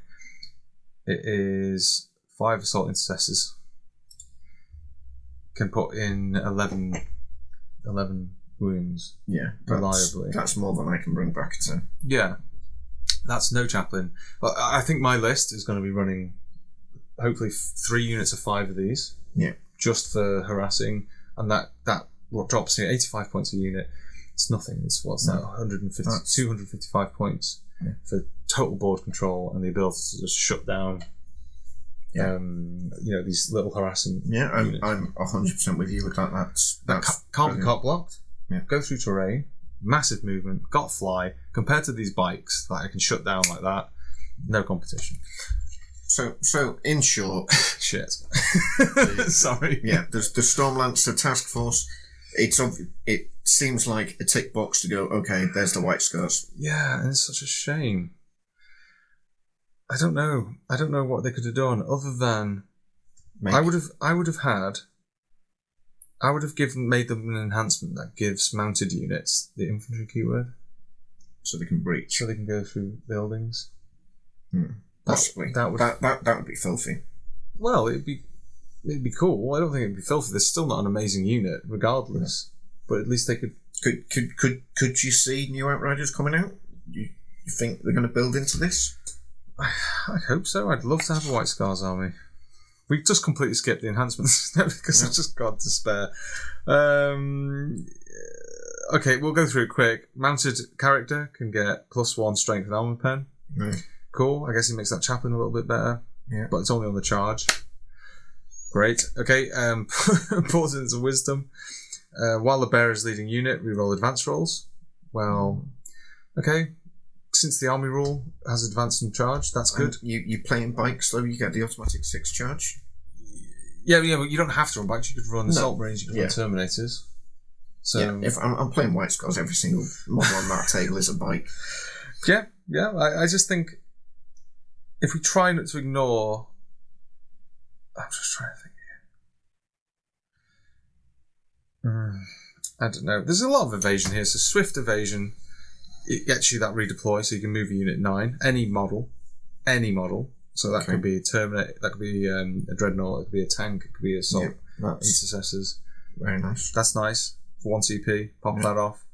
It is 5 assault intercessors. Can put in 11 wounds. Yeah. Reliably. That's more than I can bring back to... Yeah. That's no chaplain. But I think my list is going to be running hopefully 3 units of 5 of these. Yeah. Just for harassing. And that what drops me 85 points a unit. It's nothing. It's 255 points for total board control and the ability to just shut down these little harassing units. I'm 100% with you with that. That's can't be cart blocked. Yeah. Go through terrain. Massive movement. Got fly. Compared to these bikes that I can shut down like that, no competition. So in short, shit. Sorry. Yeah, the Stormlancer task force. It seems like a tick box to go. Okay, there's the white scars. Yeah, and it's such a shame. I don't know what they could have done other than I would have made them an enhancement that gives mounted units the infantry keyword, so they can breach, so they can go through buildings. Possibly that would be filthy. Well, it'd be cool. I don't think it'd be filthy. They're still not an amazing unit, regardless. But at least they could. Could you see new Outriders coming out? You think they're going to build into this? I hope so. I'd love to have a White Scars army. We just completely skipped the enhancements because I've just got to spare. Okay, we'll go through it quick. Mounted character can get +1 strength and armour pen. Right. Cool. I guess he makes that chaplain a little bit better. Yeah. But it's only on the charge. Great. Okay. Importance of wisdom. While the bearer is leading unit, reroll advanced rolls. Well, okay. Since the army rule has advanced and charge, that's good. You play in bikes, though, you get the automatic 6 charge. Yeah, but you don't have to run bikes. You could run assault marines. You could run terminators. So if I'm playing White Scars, every single model on that table is a bike. Yeah. I just think if we try not to ignore, I'm just trying to think here. I don't know. There's a lot of evasion here. So swift evasion, it gets you that redeploy, so you can move a unit 9, any model. So that could be a Terminator, that could be a Dreadnought, it could be a tank, it could be assault intercessors. Very nice. That's nice. For 1 CP, pop that off.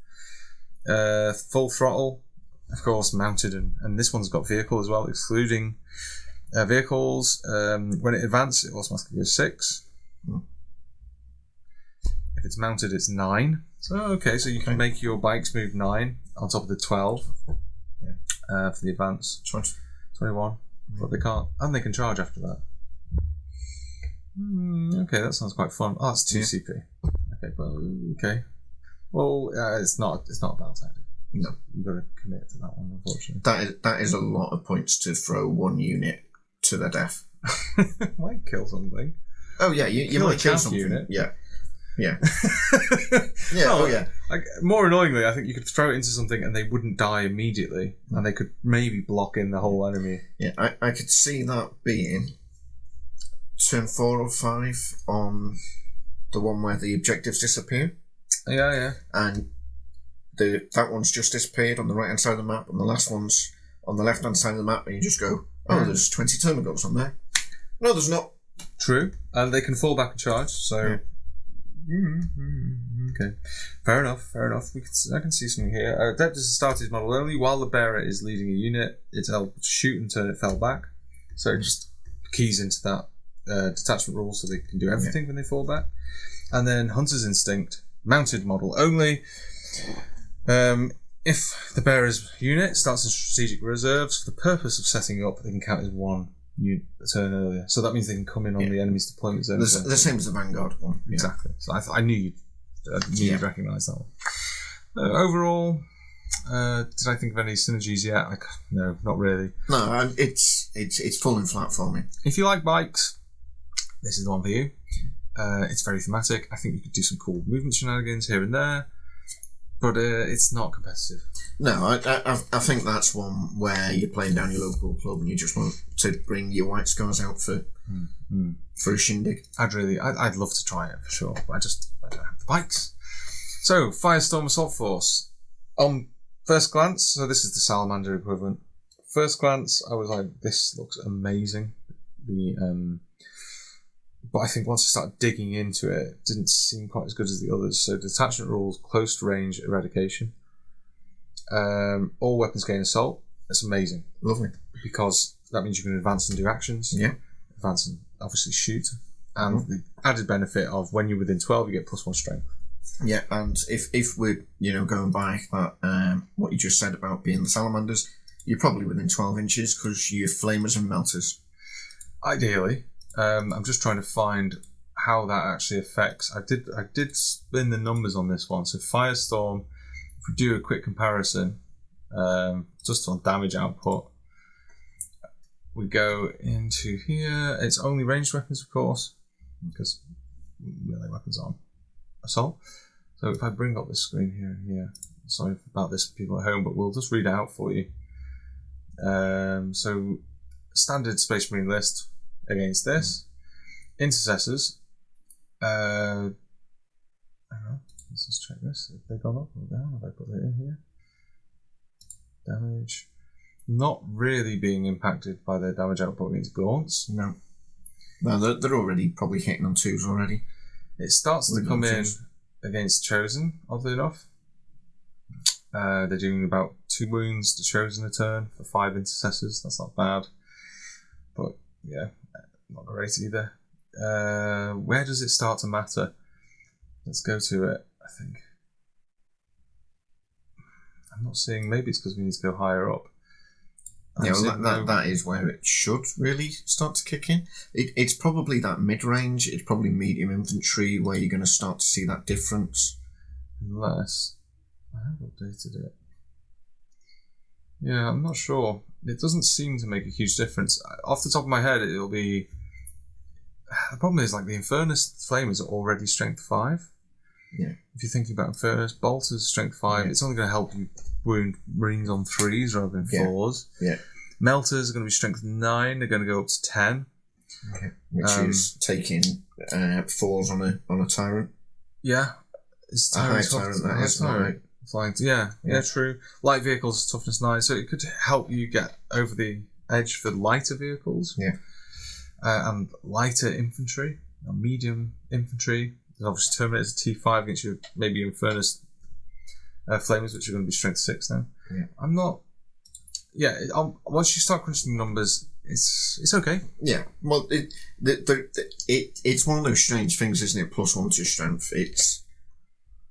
Full throttle, of course, mounted, and this one's got vehicle as well, excluding vehicles. When it advances, it automatically goes 6. If it's mounted, it's 9. So so you can make your bikes move 9 on top of the 12 for the advance. 21. But they can't, and they can charge after that. Okay, that sounds quite fun. Oh, that's 2 CP. Okay. Well, it's not a battle tactic. No, you've got to commit to that one, unfortunately. That is a lot of points to throw one unit to their death. Might kill something. Oh yeah, you might kill something. Unit. Yeah. More annoyingly, I think you could throw it into something and they wouldn't die immediately, and they could maybe block in the whole enemy. Yeah, I could see that being turn 4 or 5 on the one where the objectives disappear. Yeah. And that one's just disappeared on the right hand side of the map, and the last one's on the left hand side of the map, and you just go, there's 20 terminals on there. No, there's not. True, and they can fall back and charge, so Okay, fair enough. I can see something here. Adept is a starter's model only. While the bearer is leading a unit, it's able to shoot and turn it fell back. So it just keys into that detachment rule, so they can do everything when they fall back. And then Hunter's Instinct, mounted model only. If the bearer's unit starts in strategic reserves for the purpose of setting up, they can count as one unit a turn earlier. So that means they can come in on the enemy's deployment zone. The same as the Vanguard one. Yeah. Exactly. So I knew you'd recognise that one. Overall, did I think of any synergies yet? No, not really. No, it's falling flat for me. If you like bikes, this is the one for you. It's very thematic. I think you could do some cool movement shenanigans here and there, but it's not competitive. No, I think that's one where you're playing down your local club and you just want to bring your white scars out for a shindig. I'd love to try it for sure, but I don't have the bikes. So, Firestorm Assault Force. On first glance, so this is the Salamander equivalent. First glance, I was like, this looks amazing. But I think once I started digging into it, it didn't seem quite as good as the others. So detachment rules, close range eradication. All weapons gain assault. That's amazing. Lovely. Because that means you can advance and do actions. Yeah. Advance and obviously shoot. And the added benefit of when you're within 12, you get +1 strength. Yeah, and if we're going by that, what you just said about being the salamanders, you're probably within 12 inches because you're flamers and melters. Ideally. I'm just trying to find how that actually affects. I did spin the numbers on this one. So Firestorm, if we do a quick comparison, just on damage output, we go into here. It's only ranged weapons, of course, because melee weapons aren't assault. So if I bring up the screen here and here, sorry about this for people at home, but we'll just read it out for you. So standard Space Marine list against this. Intercessors. Hang on, let's just check this. Have they gone up or down? Have I put it in here? Damage. Not really being impacted by their damage output against gaunts. No, they're already probably hitting on 2s already. It starts to come in against Chosen, oddly enough. They're doing about 2 wounds to Chosen a turn for 5 intercessors. That's not bad. But, yeah, not great either. Where does it start to matter? Let's go to it, I think. I'm not seeing... Maybe it's because we need to go higher up. That is where it should really start to kick in. It's probably that mid-range, it's probably medium infantry where you're going to start to see that difference. Unless I have updated it. Yeah, I'm not sure. It doesn't seem to make a huge difference. Off the top of my head, it'll be... The problem is, like, the Infernus Flamers are already strength 5. Yeah. If you're thinking about Infernus, Bolter's strength 5. Yeah. It's only going to help you wound Marines on 3s rather than 4s. Yeah. Melters are going to be strength 9. They're going to go up to 10. Okay. Which is taking 4s on a Tyrant. Yeah. It's a high Tyrant, that is right. Flying, yeah, true. Light vehicles, toughness 9, so it could help you get over the edge for lighter vehicles. Yeah. And lighter infantry, medium infantry. There's obviously Terminators T5 against your maybe Infernus Flamers, which are going to be strength 6 now. Yeah. I'm not. Yeah, once you start crunching the numbers, it's okay. Yeah, well, it's one of those strange things, isn't it? +1 to strength. It's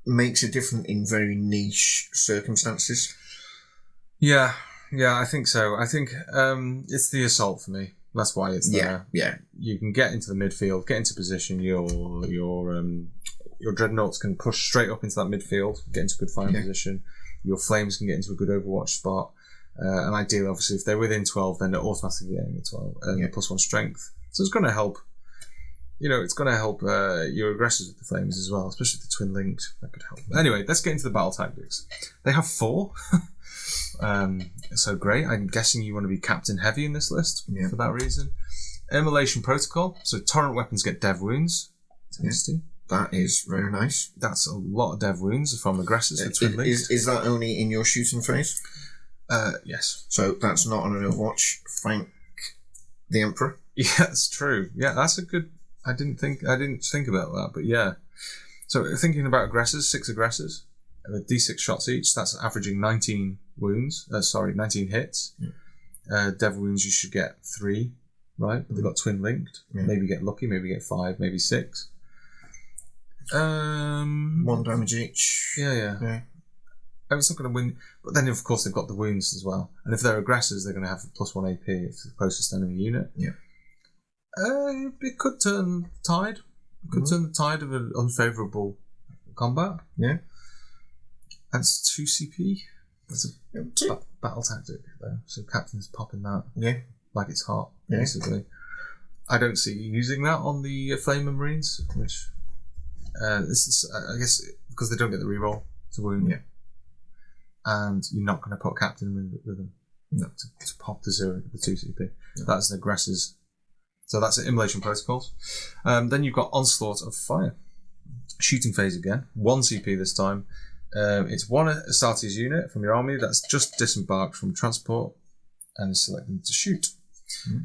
makes it different in very niche circumstances. Yeah, I think so. I think it's the assault for me. That's why it's there. Yeah. You can get into the midfield, get into position. Your dreadnoughts can push straight up into that midfield, get into a good firing position. Your flames can get into a good overwatch spot. And ideally, obviously, if they're within 12, then they're automatically getting a 12 +1 strength. So it's going to help. It's going to help your aggressors with the flames as well, especially if they're twin linked. That could help. Anyway, let's get into the battle tactics. They have 4. So great. I'm guessing you want to be Captain Heavy in this list for that reason. Immolation Protocol. So torrent weapons get dev wounds. Tasty. That is very nice. That's a lot of dev wounds from aggressors with twin linked. Is that only in your shooting phase? Yes. So that's not on an Overwatch. Thank the Emperor. Yeah, that's true. Yeah, that's a good. I didn't think about that, but yeah. So thinking about aggressors, 6 aggressors, with D6 shots each, that's averaging 19 wounds. 19 hits. Devil wounds, you should get 3, right? But they've got twin linked. Maybe get lucky, maybe get 5, maybe 6. 1 damage each. Yeah. It's not going to win, but then of course they've got the wounds as well. And if they're aggressors, they're going to have +1 AP if it's the closest enemy unit. Yeah. It could turn the tide. It could turn the tide of an unfavourable combat. Yeah. That's 2 CP. That's a battle tactic though. So captain's popping that. Yeah. Like it's hot, basically. I don't see you using that on the Flame Marines, which this is, I guess, because they don't get the reroll to wound. Yeah. And you're not going to put captain with them to pop the 2 CP. Yeah. That's an aggressors. So that's an immolation protocols. Then you've got onslaught of fire, shooting phase again. 1 CP this time. It's 1 Astartes unit from your army that's just disembarked from transport and is selected to shoot.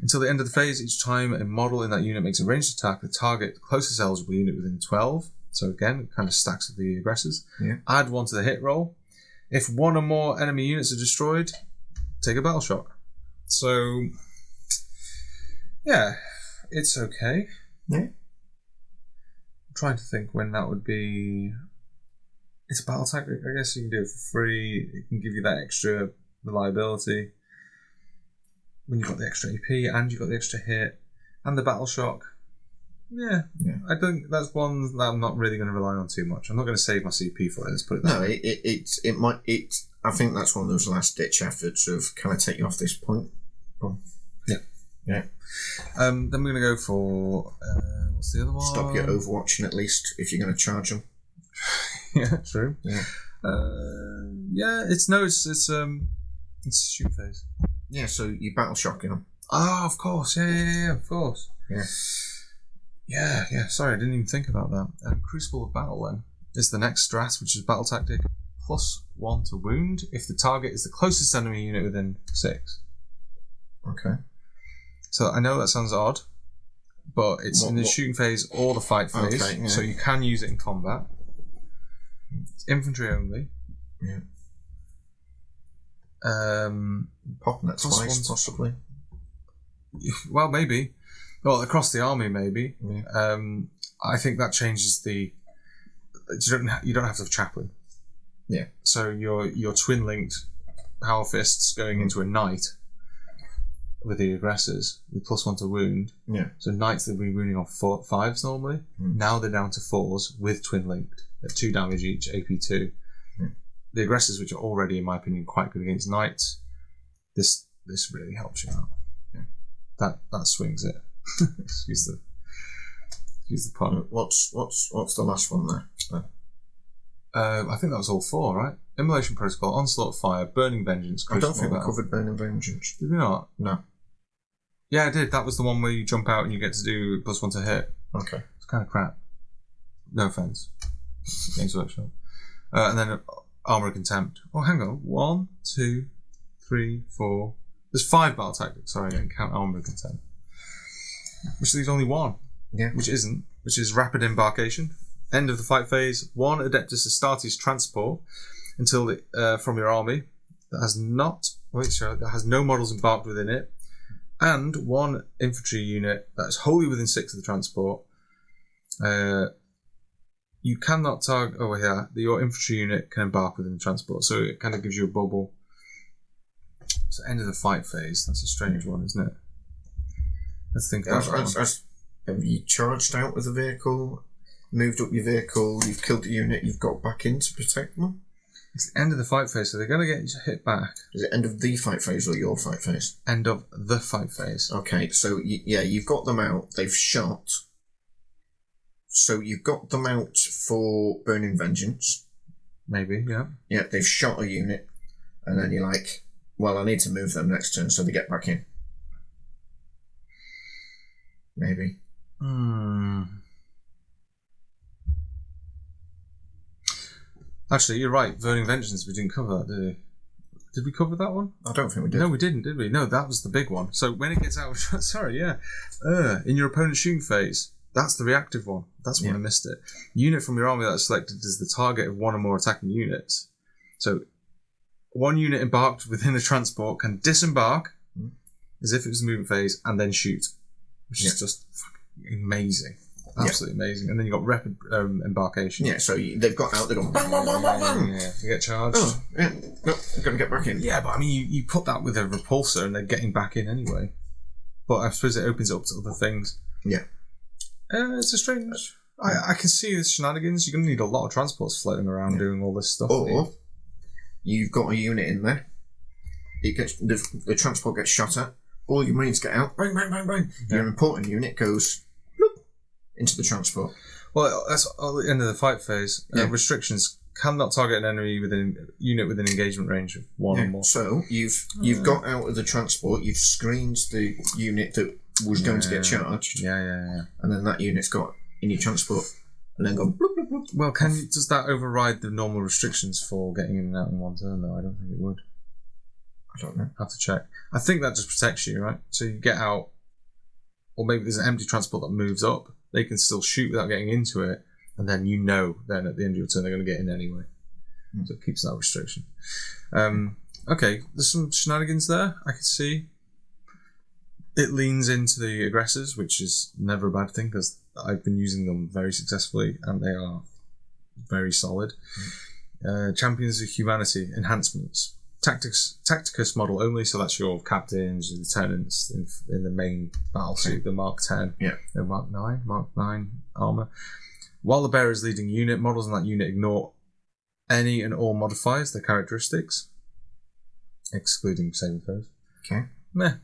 Until the end of the phase, each time a model in that unit makes a ranged attack, the target closest eligible unit within 12. So again, it kind of stacks with the aggressors. Yeah. Add 1 to the hit roll. If 1 or more enemy units are destroyed, take a battle shock. So, yeah, it's okay. Yeah. I'm trying to think when that would be. It's a battle tactic. I guess you can do it for free. It can give you that extra reliability. When you've got the extra AP and you've got the extra hit and the battle shock. Yeah. I think that's one that I'm not really going to rely on too much. I'm not going to save my CP for it. Let's put it that way. I think that's one of those last ditch efforts of can I take you off this point? Yeah. Then we're going to go for what's the other one? Stop your overwatching at least if you're going to charge them. Yeah, true. Yeah. It's shoot phase. Yeah, so you battle shocking them. Oh, of course. Yeah, of course. Yeah. Yeah. Sorry, I didn't even think about that. Crucible of Battle then is the next strat, which is battle tactic +1 to wound if the target is the closest enemy unit within 6. Okay. So I know that sounds odd, but it's in the shooting phase or the fight phase, so you can use it in combat. It's infantry only. Yeah. Popping it twice, possibly. Well, maybe. Well, across the army, maybe. Yeah. I think that changes the. You don't have to have chaplain. Yeah. So your twin linked power fists going into a knight with the aggressors with +1 to wound. Yeah. So knights that have been wounding on 5s normally. Now they're down to 4s with twin linked at 2 damage each, AP2. The aggressors, which are already, in my opinion, quite good against knights, this really helps you out. Yeah. That swings it. Excuse the pun. What's the last one there? I think that was all 4, right? Immolation Protocol, Onslaught of Fire, Burning Vengeance. I don't think we covered Burning Vengeance. Did we not? No. Yeah, I did. That was the one where you jump out and you get to do +1 to hit. Okay. It's kind of crap. No offense. Games Workshop. And then Armour of Contempt. Oh, hang on. 1, 2, 3, 4. There's 5 battle tactics. Sorry, I didn't count Armour of Contempt. Which leaves only 1. Yeah. Which is Rapid Embarkation. End of the fight phase. 1 Adeptus Astartes transport until from your army that has no models embarked within it, and 1 infantry unit that is wholly within 6 of the transport. You cannot target. Oh yeah, your infantry unit can embark within the transport, so it kind of gives you a bubble. So end of the fight phase. That's a strange one, isn't it? Let's think about that. Have you charged out with a vehicle? Moved up your vehicle, you've killed the unit, you've got back in to protect them? It's the end of the fight phase, so they're going to get hit back. Is it end of the fight phase or your fight phase? End of the fight phase. Okay, so you've got them out, they've shot. So you've got them out for Burning Vengeance. Maybe, yeah. Yeah, they've shot a unit, and then you're like, well, I need to move them next turn, so they get back in. Maybe. Actually, you're right. Burning Vengeance, we didn't cover that, did we? Did we cover that one? I don't think we did. No, we didn't, did we? No, that was the big one. So when it gets out... Sorry, yeah. In your opponent's shooting phase, That's the reactive one. That's when I missed it. Unit from your army that is selected is the target of one or more attacking units. So, one unit embarked within a transport can disembark as if it was a movement phase and then shoot, which is just fucking amazing. Absolutely amazing. And then you've got rapid embarkation. Yeah, so they've got out, they're going bang, bang, bang, bang, bang. Yeah, they get charged. Oh, yeah. No, they're going to get back in. Yeah, but I mean, you put that with a repulsor and they're getting back in anyway. But I suppose it opens it up to other things. Yeah. It's a strange... I can see the shenanigans. You're going to need a lot of transports floating around doing all this stuff. Or you've got a unit in there. It gets the transport gets shot at. All your Marines get out. Bang, bang, bang, bang. Your important unit goes into the transport. Well, that's at the end of the fight phase. Restrictions cannot target an enemy unit within engagement range of one or more. So you've got out of the transport. You've screened the unit that was going to get charged. Yeah. And then that unit's got in your transport, and then go bloop, bloop, bloop. Well, does that override the normal restrictions for getting in and out in one turn? Though I don't think it would. I don't know. Have to check. I think that just protects you, right? So you get out, or maybe there's an empty transport that moves up. They can still shoot without getting into it, and then then at the end of your turn they're going to get in anyway. So it keeps that restriction. Okay, there's some shenanigans there, I can see. It leans into the aggressors, which is never a bad thing, because I've been using them very successfully, and they are very solid. Champions of Humanity, enhancements. Tacticus model only, so that's your captains, your lieutenants in the main battle suit, the Mark 10, the Mark 9 armour. While the bearer is leading unit, models in that unit ignore any and all modifiers, their characteristics, excluding saving throws. Okay. Meh.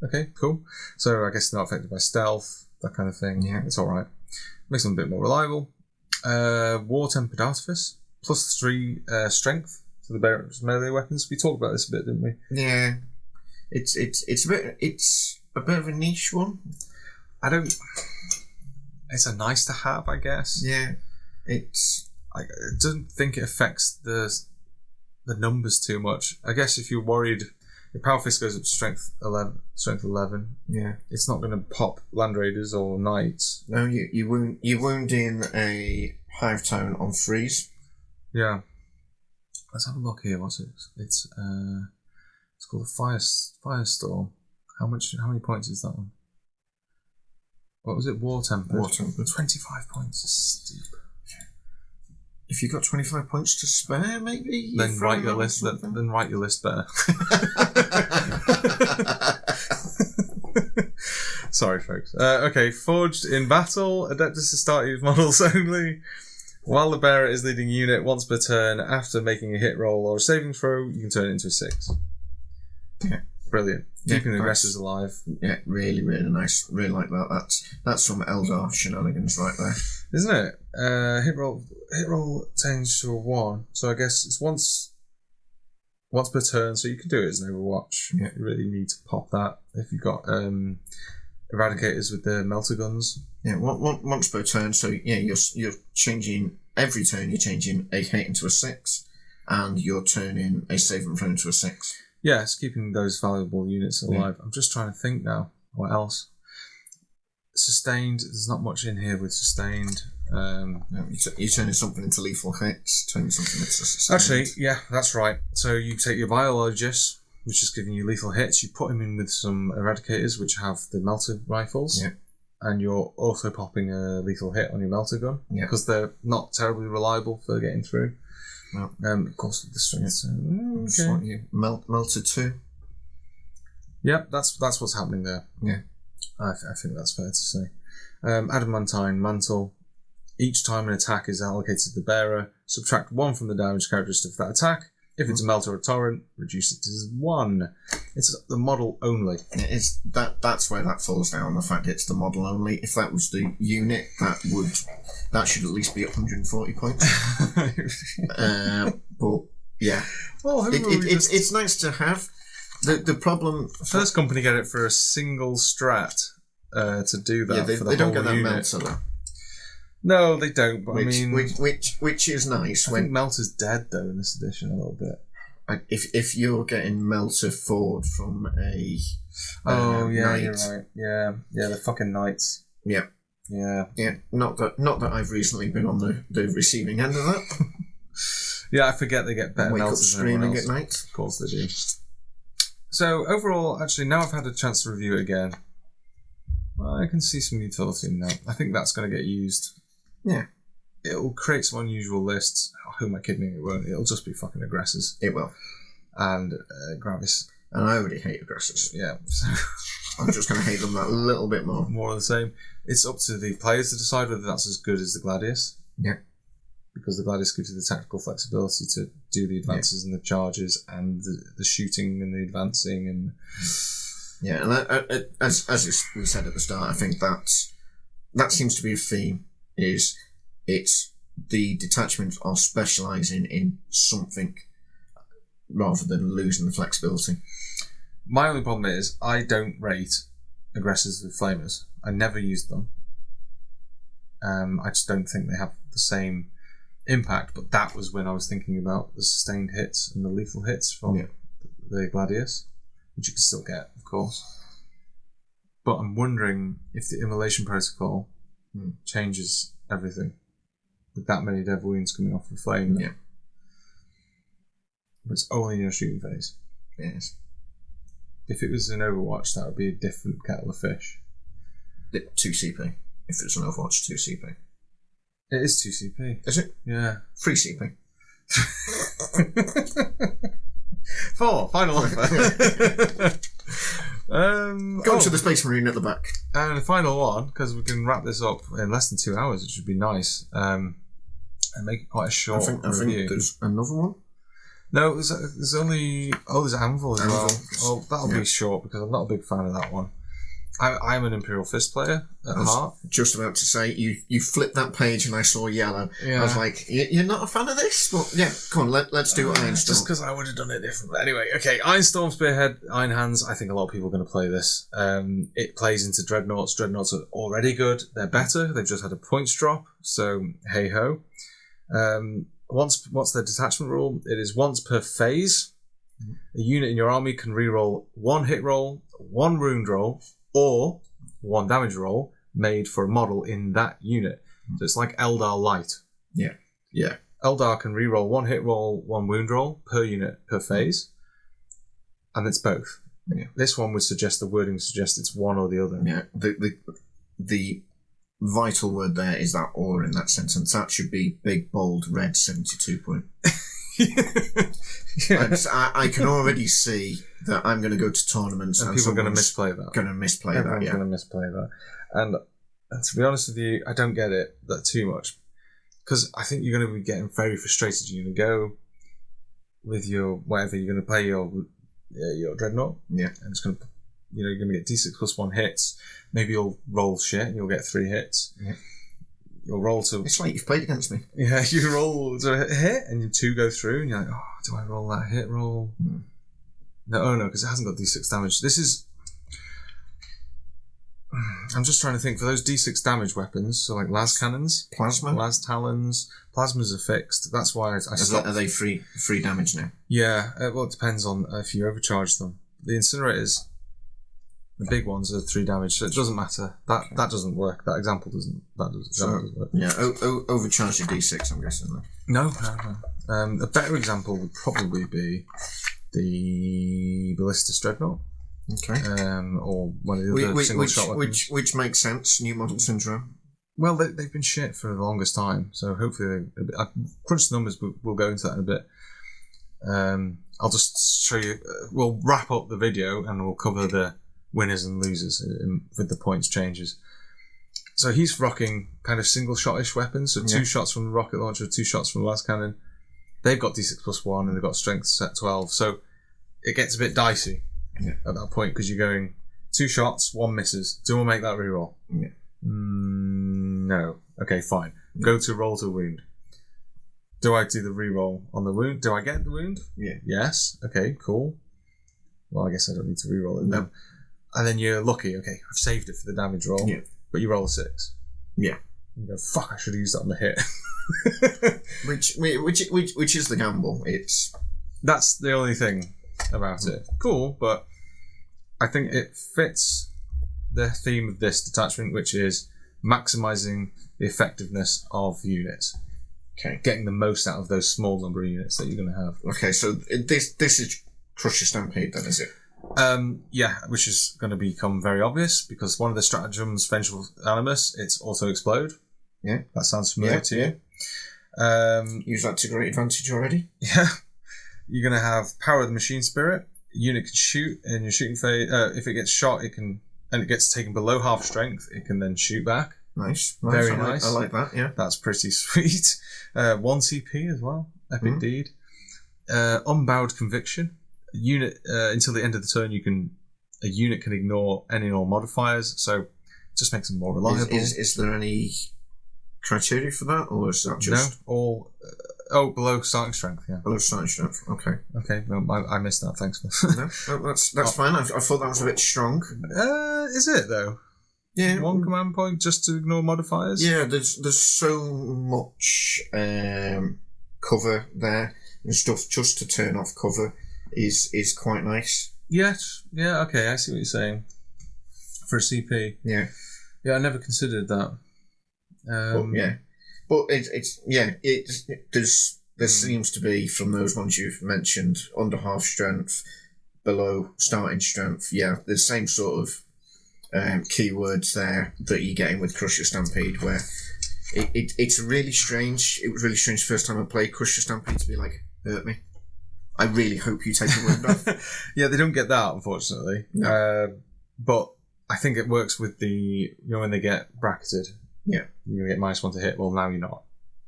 Okay, cool. So I guess they're not affected by stealth, that kind of thing. Yeah. It's alright. Makes them a bit more reliable. War Tempered Artifice, +3 strength. The bearer's melee weapons. We talked about this a bit, didn't we? Yeah, it's a bit of a niche one. It's a nice to have, I guess. Yeah, I don't think it affects the numbers too much. I guess if you're worried, your power fist goes up to strength 11. Yeah, it's not going to pop land raiders or knights. No, you wound in a hive tone on freeze. Yeah. Let's have a look here. What's it? It's called a Firestorm. How many points is that one? What was it? War Tempered. 25 points is steep. If you've got 25 points to spare, maybe then write your list. Then write your list better. Sorry, folks. Okay, forged in battle. Adeptus Astartes models only. While the bearer is leading unit once per turn, after making a hit roll or a saving throw, you can turn it into a 6. Yeah, brilliant. Keeping the aggressors alive. Yeah, really, really nice. Really like that. That's some Eldar shenanigans right there, isn't it? Hit roll changed to a 1, so I guess it's once per turn. So you can do it as an Overwatch. Yeah. You really need to pop that if you've got eradicators with the melter guns. Yeah, once per turn. So yeah, you're changing every turn. You're changing a hit into a 6, and you're turning a saving throw into a 6. Yeah, it's keeping those valuable units alive. I'm just trying to think now. What else? Sustained. There's not much in here with sustained. You're turning something into lethal hits. Turning something into sustained. Actually, yeah, that's right. So you take your biologist, which is giving you lethal hits. You put him in with some eradicators, which have the melter rifles. Yeah. And you're also popping a lethal hit on your melter gun. Yeah. Because they're not terribly reliable for getting through. No. Of course, with the strength. Yeah. Okay. Melter 2. Yep, that's what's happening there. Yeah. I think that's fair to say. Adamantine Mantle. Each time an attack is allocated to the bearer, subtract 1 from the damage characteristic of that attack. If it's a melter or torrent, reduce it to 1. It's the model only. It's that's where that falls down. The fact it's the model only. If that was the unit, that should at least be 140 points. But yeah, well, it's nice to have. The problem. First company get it for a single strat to do that. Yeah, for the they don't whole get that unit. melter though. No, they don't. But which is nice. I think Melter's dead though in this edition a little bit. If you're getting Melter forward from a yeah, knight, you're right. Yeah, the fucking knights. Yeah, Yeah. Yeah, not that I've recently been on the receiving end of that. Yeah, I forget they get better Wake up melted than everyone screaming else. at night. Of course they do. So overall, actually, now I've had a chance to review it again, I can see some utility in that. I think that's going to get used. Yeah. It'll create some unusual lists. Oh, who am I kidding? It won't. It'll just be fucking aggressors. It will. And Gravis. And I already hate aggressors. Yeah. I'm just going to hate them that little bit more. More of the same. It's up to the players to decide whether that's as good as the Gladius. Yeah. Because the Gladius gives you the tactical flexibility to do the advances and the charges and the shooting and the advancing and... Yeah, and as we said at the start, I think that seems to be a theme, is it's the detachments are specialising in something rather than losing the flexibility. My only problem is I don't rate aggressors with flamers. I never use them. I just don't think they have the same impact, but that was when I was thinking about the sustained hits and the lethal hits from the Gladius, which you can still get, of course. But I'm wondering if the immolation protocol changes everything. With that many dead wounds coming off the flame. Yeah. But it's only in your shooting phase. Yes. If it was in Overwatch, that would be a different kettle of fish. 2 CP. If it's an Overwatch, 2 CP. It is 2 CP. Is it? Yeah. 3 CP. 4. Final offer. Go to the Space Marine at the back. And the final one, because we can wrap this up in less than 2 hours, which would be nice, and make it quite a short review. I think there's another one. No, there's only... Oh, there's Anvil as well. Oh, that'll be short, because I'm not a big fan of that one. I'm an Imperial Fist player at heart. Just about to say, you flipped that page and I saw yellow. Yeah. I was like, you're not a fan of this? Well, yeah, come on, let's do Ironstorm. Just because I would have done it differently. Anyway, okay, Ironstorm, Spearhead, Iron Hands. I think a lot of people are going to play this. It plays into Dreadnoughts. Dreadnoughts are already good. They're better. They've just had a points drop. So, hey-ho. What's their detachment rule? It is once per phase. A unit in your army can reroll 1 hit roll, 1 wound roll, or 1 damage roll made for a model in that unit. So it's like Eldar Light. Yeah. Yeah. Eldar can reroll 1 hit roll, 1 wound roll per unit per phase. And it's both. Yeah. This one would suggest, the wording suggests it's one or the other. Yeah. The vital word there is that or in that sentence. That should be big, bold, red 72 point. Yeah. I can already see that I'm going to go to tournaments and people are going to misplay that. Everyone's going to misplay that. And to be honest with you, I don't get it that too much. Because I think you're going to be getting very frustrated. You're going to go with your whatever, you're going to play your Dreadnought. Yeah. And it's going to, you're going to get D6 plus 1 hits. Maybe you'll roll shit and you'll get 3 hits. Yeah. You'll roll to... It's like you've played against me. Yeah, you roll to hit and you 2 go through and you're like, oh, do I roll that hit roll? No, because it hasn't got D6 damage. This is... I'm just trying to think, for those D6 damage weapons, so like las cannons, plasma, las talons, plasmas are fixed. That's why I stopped. Are they free damage now? Yeah, well, it depends on if you overcharge them. The incinerators, the big ones, are 3 damage, so it doesn't matter. That doesn't work. That example doesn't work. Yeah, overcharge your D6, I'm guessing. No. A better example would probably be the Ballistus Dreadnought. Okay. Or one of the other single shot weapons. Which makes sense. New model syndrome. Well, they've been shit for the longest time, so hopefully I crunched the numbers. We'll go into that in a bit. I'll just show you. We'll wrap up the video and we'll cover the winners and losers with the points changes. So he's rocking kind of single shot-ish weapons. So 2 shots from the rocket launcher, 2 shots from the las cannon. They've got D6 plus 1 and they've got strength set 12. So it gets a bit dicey. Yeah. At that point, because you're going 2 shots, 1 misses. Do I make that reroll? Yeah. No. Okay, fine. Yeah. Go to roll to wound. Do I do the reroll on the wound? Do I get the wound? Yeah. Yes. Okay, cool. Well, I guess I don't need to reroll it then. And then you're lucky. Okay, I've saved it for the damage roll. Yeah. But you roll a 6. Yeah. You go, fuck, I should have used that on the hit. which is the gamble. That's the only thing about it. Cool, but I think it fits the theme of this detachment, which is maximising the effectiveness of units. Okay. Getting the most out of those small number of units that you're going to have. Okay, so this is Crusher Stampede then, is it? Yeah, which is going to become very obvious because one of the stratagems, Vengeful Animus, it's auto explode. Yeah. That sounds familiar to you. Use that to great advantage already. Yeah. You're going to have Power of the Machine Spirit. Unit can shoot in your shooting phase. If it gets shot, and it gets taken below half strength, it can then shoot back. Nice. Very nice. I like that, yeah. That's pretty sweet. 1 CP as well. Epic Deed. Unbowed Conviction. Unit until the end of the turn, a unit can ignore any and all modifiers, so it just makes them more reliable. Is there any criteria for that, or is that just all? Below starting strength. Yeah, below starting strength. Okay. Okay. No, I missed that. Thanks. No, that's fine. I thought that was a bit strong. Is it though? Yeah. 1 command point just to ignore modifiers. Yeah. There's so much cover there and stuff just to turn off cover is quite nice. Yes. Yeah. Okay. I see what you're saying. For a CP. Yeah. Yeah. I never considered that. But there seems to be, from those ones you've mentioned, under half strength, below starting strength. Yeah, the same sort of keywords there that you're getting with Crusher Stampede, where it's really strange. It was really strange the first time I played Crusher Stampede to be like, hurt me. I really hope you take the wound off. Yeah, they don't get that, unfortunately. No. But I think it works with the, when they get bracketed. Yeah. You're going to get -1 to hit. Well, now you're not.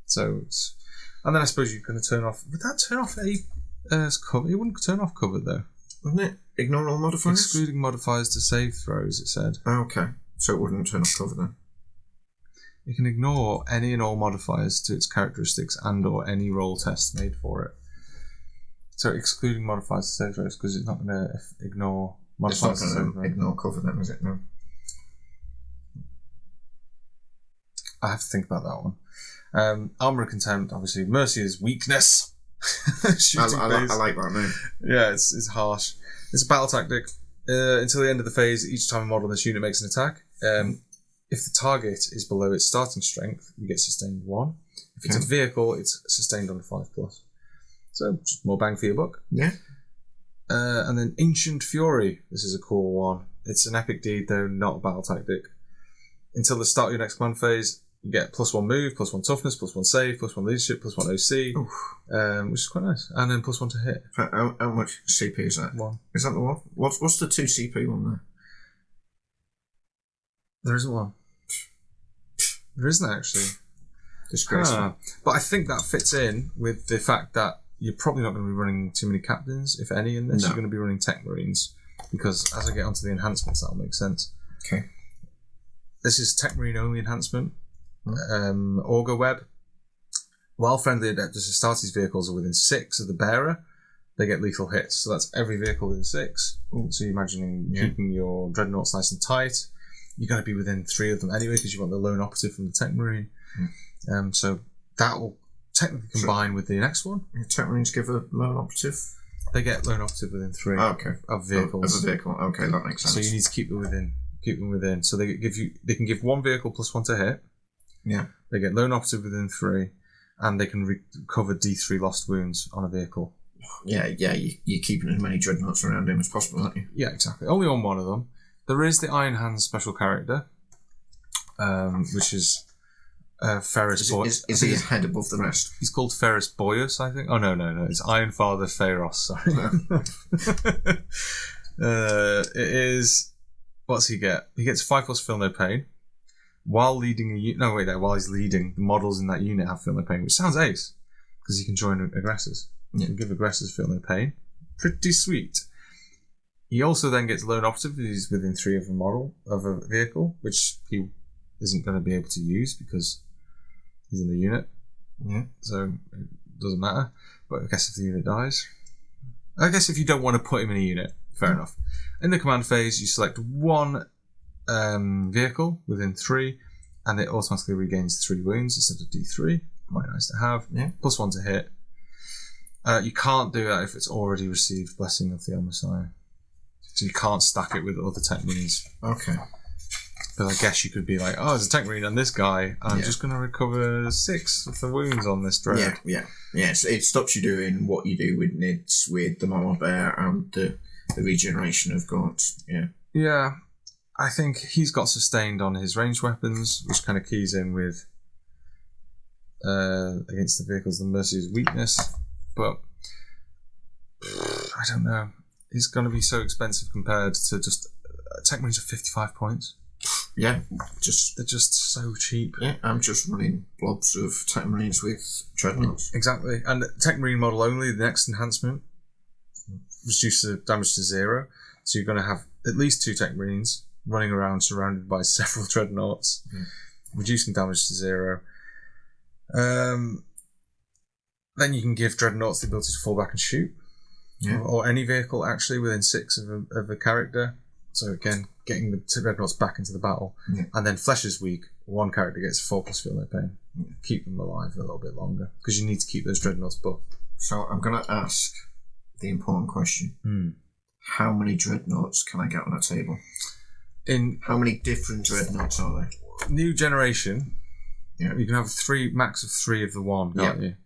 So, and then I suppose you're going to turn off. Would that turn off cover? It wouldn't turn off cover, though. Wouldn't it? Ignore all modifiers? Excluding modifiers to save throws, it said. Oh, okay. So it wouldn't turn off cover then? You can ignore any and all modifiers to its characteristics and or any roll test made for it. So excluding modifiers to save throws, because it's not going to ignore modifiers to save throws. It's not going to ignore cover then, is it? No. I have to think about that one. Armour and Contempt, obviously. Mercy is weakness. I like that name. Yeah, it's harsh. It's a battle tactic. Until the end of the phase, each time a model in this unit makes an attack, if the target is below its starting strength, you get sustained 1. If it's a vehicle, it's sustained on a 5+. So, just more bang for your buck. Yeah. And then Ancient Fury. This is a cool one. It's an epic deed, though, not a battle tactic. Until the start of your next command phase, you get +1 move, +1 toughness, +1 save, +1 leadership, +1 OC, which is quite nice. And then +1 to hit. How much CP is that? 1. Is that the one? What's the 2 CP one there? There isn't one. There isn't actually. Disgraceful. But I think that fits in with the fact that you're probably not going to be running too many captains, if any, in this. No. You're going to be running tech marines. Because as I get onto the enhancements, that'll make sense. Okay. This is tech marine only enhancement. Auger Web. While friendly Adeptus Astartes vehicles are within 6 of the bearer, they get lethal hits. So that's every vehicle within 6. So you're imagining keeping your dreadnoughts nice and tight. You're going to be within 3 of them anyway because you want the lone operative from the tech marine. So that will technically combine with the next one. Tech marines give a lone operative? They get lone operative within 3 of vehicles. Of a vehicle. Okay, that makes sense. So you need to keep them within. So they can give 1 vehicle +1 to hit. Yeah. They get lone operative within 3, and they can recover D3 lost wounds on a vehicle. Yeah, you're keeping as many dreadnoughts around him as possible, aren't you? Yeah, exactly. Only on one of them. There is the Iron Hands special character, which is Ferris Boyus. Is he a head above the rest? He's called Ferris Boyus, I think. Oh, no. It's Iron Father Pharos, sorry. It is... What's he get? He gets 5+ feel no pain. While leading while he's leading, the models in that unit have feel no pain, which sounds ace, because you can join aggressors. You can give aggressors feel no pain. Pretty sweet. He also then gets lone operative if he's within 3 of a vehicle, which he isn't going to be able to use because he's in the unit. Yeah. So it doesn't matter. But I guess if the unit dies, I guess if you don't want to put him in a unit, fair enough. In the command phase, you select 1 vehicle within 3, and it automatically regains 3 wounds instead of D3. Quite nice to have. Yeah. +1 to hit. You can't do that if it's already received Blessing of the Messiah. So you can't stack it with other tech marines. Okay. But I guess you could be like, oh, there's a tech marine on this guy. I'm just going to recover 6 of the wounds on this dread. Yeah. So it stops you doing what you do with Nids, with the Mama Bear and the regeneration of gaunts. Yeah. Yeah. I think he's got sustained on his ranged weapons, which kind of keys in with against the vehicles, the Mercy's weakness. But I don't know. It's going to be so expensive compared to just tech marines are 55 points. Yeah, they're just so cheap. Yeah, I'm just running blobs of tech marines with dreadnoughts. Exactly, and tech marine model only. The next enhancement reduces the damage to 0, so you're going to have at least 2 tech marines running around surrounded by several dreadnoughts, reducing damage to 0. Then you can give dreadnoughts the ability to fall back and shoot, or any vehicle actually within 6 of a character. So again, getting the dreadnoughts back into the battle. And then flesh is weak. One character gets 4+ feel no pain. Keep them alive a little bit longer because you need to keep those dreadnoughts buffed. So I'm going to ask the important question: how many dreadnoughts can I get on a table? How many different dreadnoughts are there? New generation. Yeah, you can have max of 3 of the one, can't you?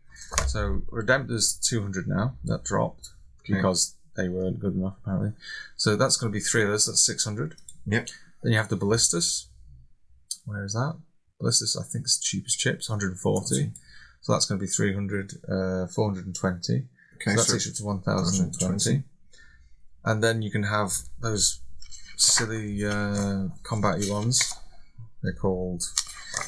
So Redemptor's 200 now. That dropped because they weren't good enough, apparently. So that's going to be 3 of those. That's 600. Yep. Then you have the Ballistus. Where is that? Ballistus, I think, is the cheapest chips, 140. So that's going to be 300, 420. Okay, so that takes you to 1,020. And then you can have those silly combat-y ones. I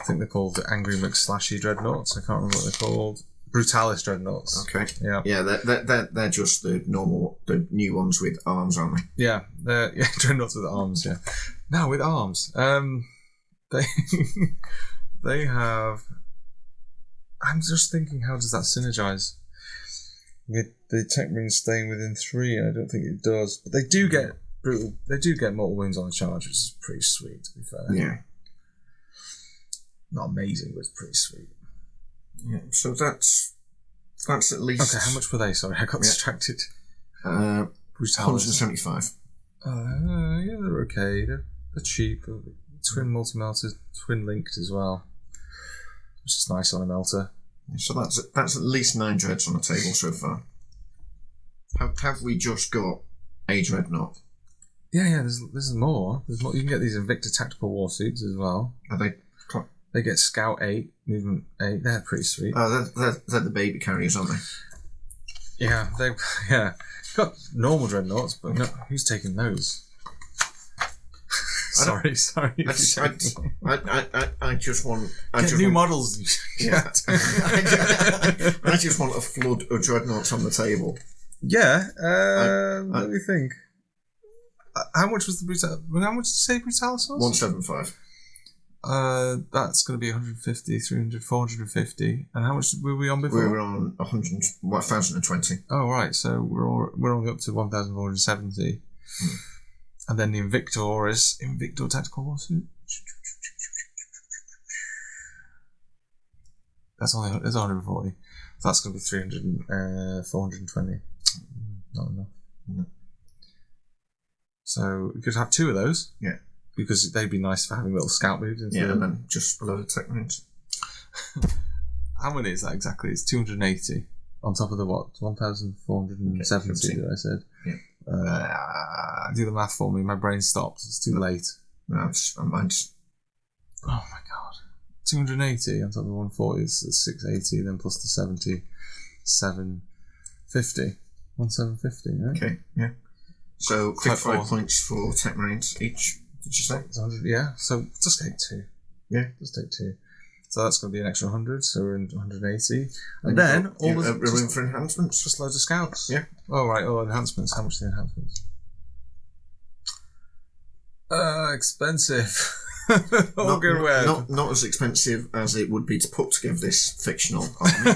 think they're called the Angry McSlashy Dreadnoughts. I can't remember what they're called. Brutalis Dreadnoughts. Okay. Yeah, they're just the new ones with arms, aren't they? Yeah, they're Dreadnoughts with arms, yeah. Now with arms. They have... I'm just thinking, how does that synergize with the tech marines staying within 3? I don't think it does. But they do get mortal wounds on a charge, which is pretty sweet, to be fair. Yeah. Not amazing, but it's pretty sweet. Yeah, so that's at least... Okay, how much were they? Sorry, I got distracted. 175. Yeah, they're okay. They're cheap. Twin multi-melted, twin linked as well, which is nice on a melter. So that's at least 9 dreads on the table so far. Have we just got a dreadnought? Yeah. There's more. There's more. You can get these Invicta tactical war suits as well. Are they? They get Scout 8, Movement 8. They're pretty sweet. Oh, they're the baby carriers, aren't they? Yeah, got normal dreadnoughts, but no, who's taking those? Sorry. I just want new models. Yeah. I just want a flood of dreadnoughts on the table. Yeah. Let me think. How much was the How much did you say Brutalis was? 175. That's going to be 150, 300, 450. And how much were we on before? We were on 1,020. Oh, right. So we're only up to 1,470. And then the Invictor Tactical Warsuit. That's 140. So that's going to be 300 and 420. Not enough. No. So we could have 2 of those. Yeah. Because they'd be nice for having little scout moves. And then just a load of tech marines. How many is that exactly? It's 280 on top of the what? 1,470 that I said. Yeah. Do the math for me. My brain stopped. It's too late. No, I might. Oh my god. 280 on top of 140 is 680, then plus the 70, 750. 1750, right? Okay, yeah. So 55 points for tech marines each. Did you say? 100, yeah. So just take 2. Yeah, just take 2. So that's going to be an extra 100. So we're in 180, and then all the room for enhancements. Just loads of scouts. Yeah. Oh right. Oh, enhancements. How much are the enhancements? Expensive. Not as expensive as it would be to put together this fictional army.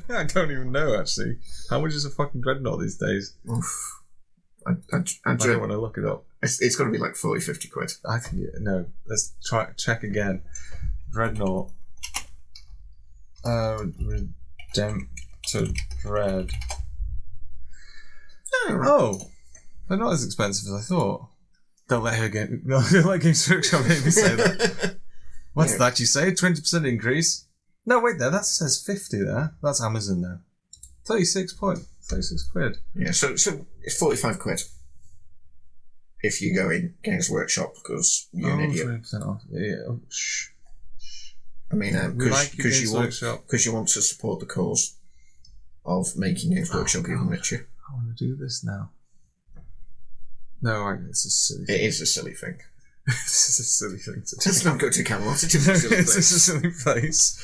I don't even know actually. How much is a fucking dreadnought these days? Oof. I don't want to look it up. It's got to be like 40, 50 quid. I think no. Let's check again. Dreadnought. Redemptor Dread. Oh, they're not as expensive as I thought. Don't let her get. Don't let Games Workshop make me say that. What's that you say? 20% increase? No, wait there. That says 50 there. That's Amazon now. 36 quid. Yeah, so it's 45 quid if you go in Games Workshop because you're an idiot. 20% off. Yeah. Oh, shh. I mean, because you want to support the cause of making Games Workshop even richer. I want to do this now. No, it's a silly thing. It is a silly thing. This is a silly thing to do. Let's not go to Camelot. It's a silly place. It's a silly place.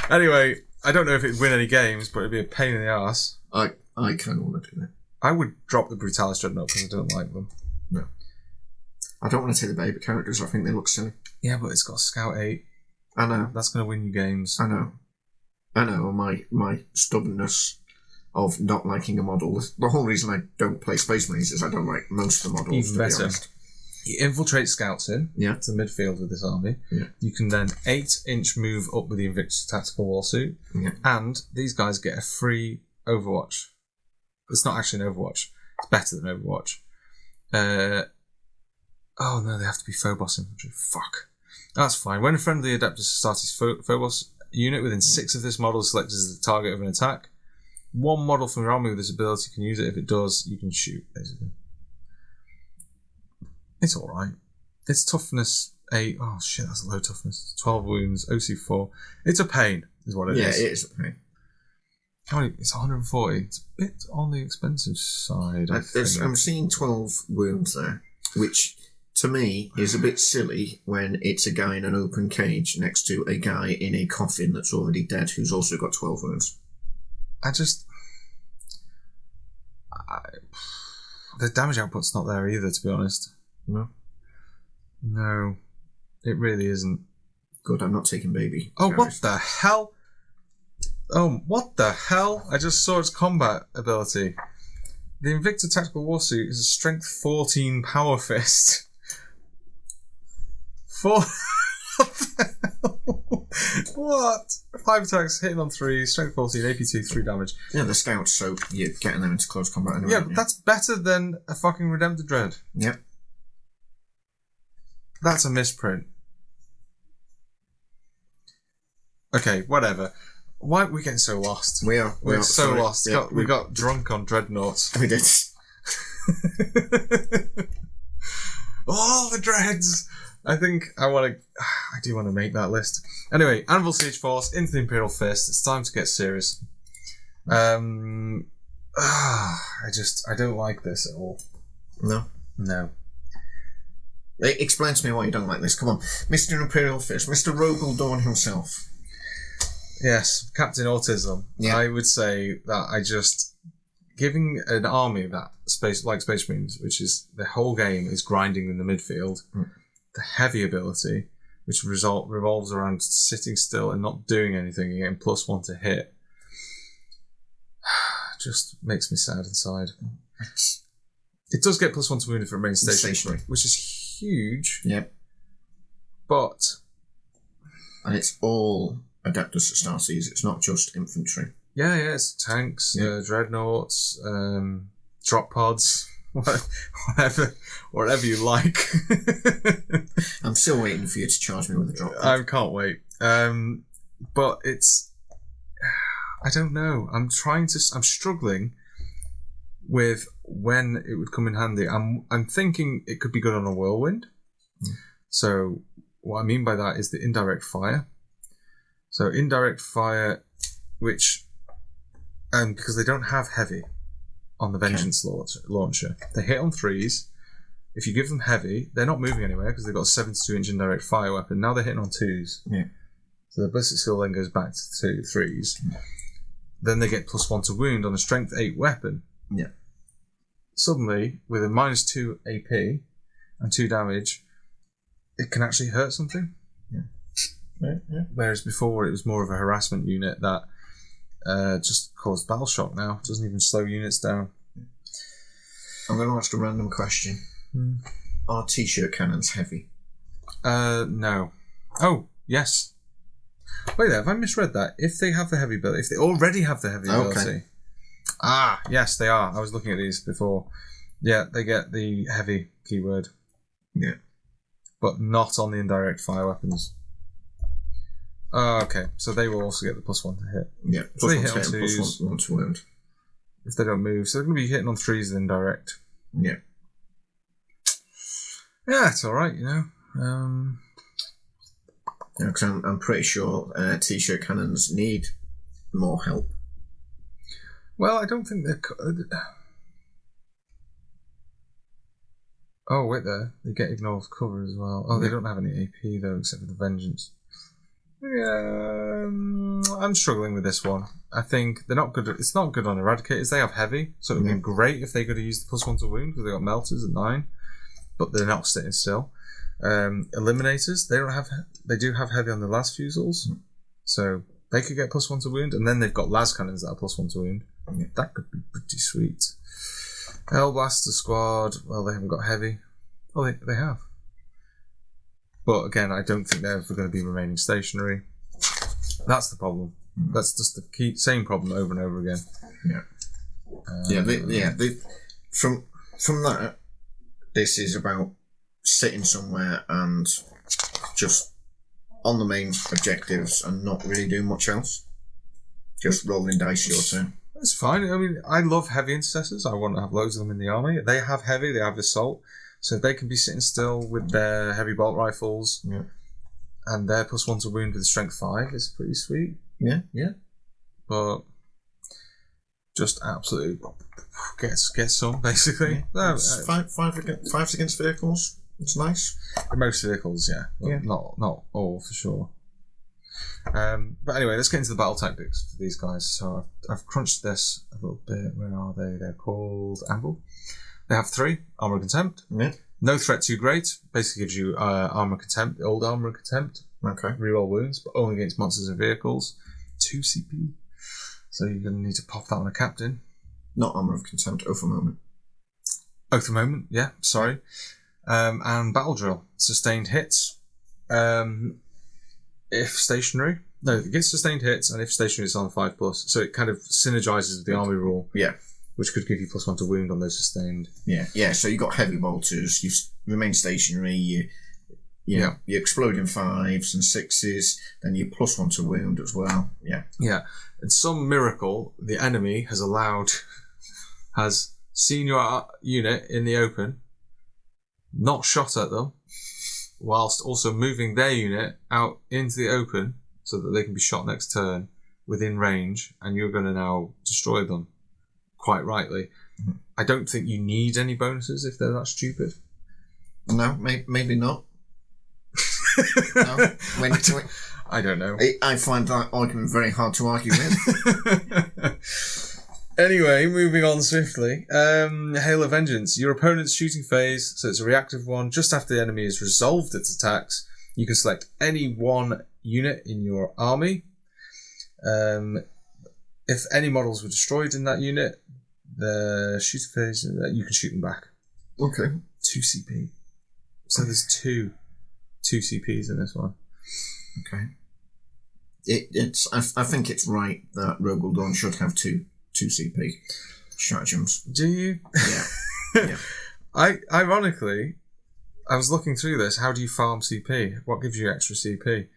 Anyway, I don't know if it'd win any games, but it'd be a pain in the arse. I kind of want to do that. I would drop the Brutalis Dreadnought because I don't like them. No. I don't want to take the baby characters. I think they look silly. Yeah, but it's got Scout 8. I know. That's going to win you games. I know. My stubbornness of not liking a model. The whole reason I don't play Spacemarines is I don't like most of the models. Even better. You infiltrate scouts in to the midfield with this army. Yeah. You can then 8-inch move up with the Invictus Tactical Warsuit. Yeah. And these guys get a free Overwatch. It's not actually an Overwatch. It's better than Overwatch. Oh no, they have to be Phobos infantry. Fuck. That's fine. When a friendly Adeptus starts his Phobos unit within 6 of this model is selected as the target of an attack, one model from your army with this ability can use it. If it does, you can shoot, basically. It's alright. It's toughness 8. Oh shit, that's a low toughness. 12 wounds, OC4. It's a pain, is what it is. Yeah, it is a pain. It's 140. It's a bit on the expensive side. I'm seeing 12 wounds there, which to me is a bit silly when it's a guy in an open cage next to a guy in a coffin that's already dead who's also got 12 wounds. The damage output's not there either, to be honest. No, it really isn't. Good, I'm not taking baby. Oh, what the hell? Oh, what the hell? I just saw its combat ability. The Invicta Tactical Warsuit is a Strength 14 Power Fist. What the hell? What? 5 attacks, hitting on 3, Strength 14, AP2, 3 damage. Yeah, the scouts, so you're getting them into close combat anyway. Yeah, but that's better than a fucking Redemptor Dread. Yep. That's a misprint. Okay, whatever. Why are we getting so lost? We're so lost. Yeah, we got drunk on Dreadnoughts. We did. All the dreads! I think I do want to make that list. Anyway, Anvil Siege Force into the Imperial Fist. It's time to get serious. I don't like this at all. No. Explain to me why you don't like this. Come on. Mr. Imperial Fist, Mr. Rogel Dawn himself. Yes, Captain Autism. Yeah. I would say that giving an army that Space Marines, which is the whole game is grinding in the midfield, the heavy ability, which revolves around sitting still and not doing anything and getting +1 to hit, just makes me sad inside. It does get +1 to wound if it remains stationary, which is huge. Yep. And it's all Adeptus Astartes, it's not just infantry. Yeah, it's tanks, dreadnoughts, drop pods, whatever you like. I'm still waiting for you to charge me with a drop pod. I can't wait. But it's... I don't know. I'm struggling with when it would come in handy. I'm thinking it could be good on a whirlwind. So what I mean by that is the indirect fire. So indirect fire, which, because they don't have heavy on the Vengeance launcher, they hit on 3s. If you give them heavy, they're not moving anywhere because they've got a 72-inch indirect fire weapon. Now they're hitting on 2s. Yeah. So the ballistic skill then goes back to 3s. Then they get +1 to wound on a strength 8 weapon. Yeah. Suddenly, with a -2 AP and 2 damage, it can actually hurt something. Yeah. Whereas before it was more of a harassment unit that just caused battle shock now. It doesn't even slow units down. I'm going to ask a random question. Are t-shirt cannons heavy? No. Oh, yes. Wait there, have I misread that? If they have the heavy ability, if they already have the heavy ability. Yes, they are. I was looking at these before. Yeah, they get the heavy keyword. Yeah. But not on the indirect fire weapons. Oh, okay. So they will also get the +1 to hit. Yeah. So they hit on +1 to hit, twos. +1 to wound. If they don't move. So they're going to be hitting on 3s and indirect. Yeah. Yeah, it's alright, you know. Yeah, because I'm pretty sure T-shirt cannons need more help. Well, I don't think they're... Oh, wait there. They get ignored cover as well. Oh, they don't have any AP, though, except for the Vengeance. Yeah, I'm struggling with this one. I think they're not good. It's not good on Eradicators. They have heavy, so it would have been great if they could have used the +1 to wound, because they got Melters at 9, but they're not sitting still. Eliminators, they do have heavy on the las fusils, so they could get +1 to wound, and then they've got las cannons that are +1 to wound. That could be pretty sweet. Hellblaster squad, well, they haven't got heavy. Oh, they have. But again, I don't think they're ever going to be remaining stationary. That's the problem. That's just the same problem over and over again. Yeah. From that, this is about sitting somewhere and just on the main objectives and not really doing much else. Just rolling dice your turn. That's fine. I mean, I love heavy intercessors. I want to have loads of them in the army. They have heavy, they have assault. So they can be sitting still with their heavy bolt rifles. Yeah. And their +1 to wound with strength 5 is pretty sweet. Yeah. But just absolutely get some, basically. Yeah. Fives against vehicles. It's nice. Most vehicles, yeah. Not all, for sure. But anyway, let's get into the battle tactics for these guys. So I've crunched this a little bit. Where are they? They're called Amble. They have 3. Armour Contempt. Yeah. No threat too great. Basically gives you Armour Contempt, old Armour Contempt. Okay. Reroll wounds, but only against monsters and vehicles. 2 CP. So you're going to need to pop that on a captain. Not Armour of Contempt, Oath of Moment. Oath of Moment, yeah, sorry. And Battle Drill. Sustained hits. If stationary. No, it gets sustained hits, and if stationary, it's on 5+. So it kind of synergizes with the army rule. Yeah. Which could give you +1 to wound on those sustained. Yeah. So you got heavy bolters. You remain stationary. You explode in 5s and 6s. Then you +1 to wound as well. Yeah. Yeah. And some miracle, the enemy has seen your unit in the open, not shot at them, whilst also moving their unit out into the open so that they can be shot next turn within range, and you're going to now destroy them. Quite rightly. Mm-hmm. I don't think you need any bonuses if they're that stupid. No, maybe not. No, I don't know. I find that argument very hard to argue with. Anyway, moving on swiftly. Hail of Vengeance. Your opponent's shooting phase, so it's a reactive one. Just after the enemy has resolved its attacks, you can select any one unit in your army. If any models were destroyed in that unit, the shooting phase, you can shoot them back. Okay. 2 CP. So there's two CPs in this one. Okay. I think it's right that Rogue Dawn should have two CP stratagems. Do you? Yeah. Ironically, I was looking through this. How do you farm CP? What gives you extra CP?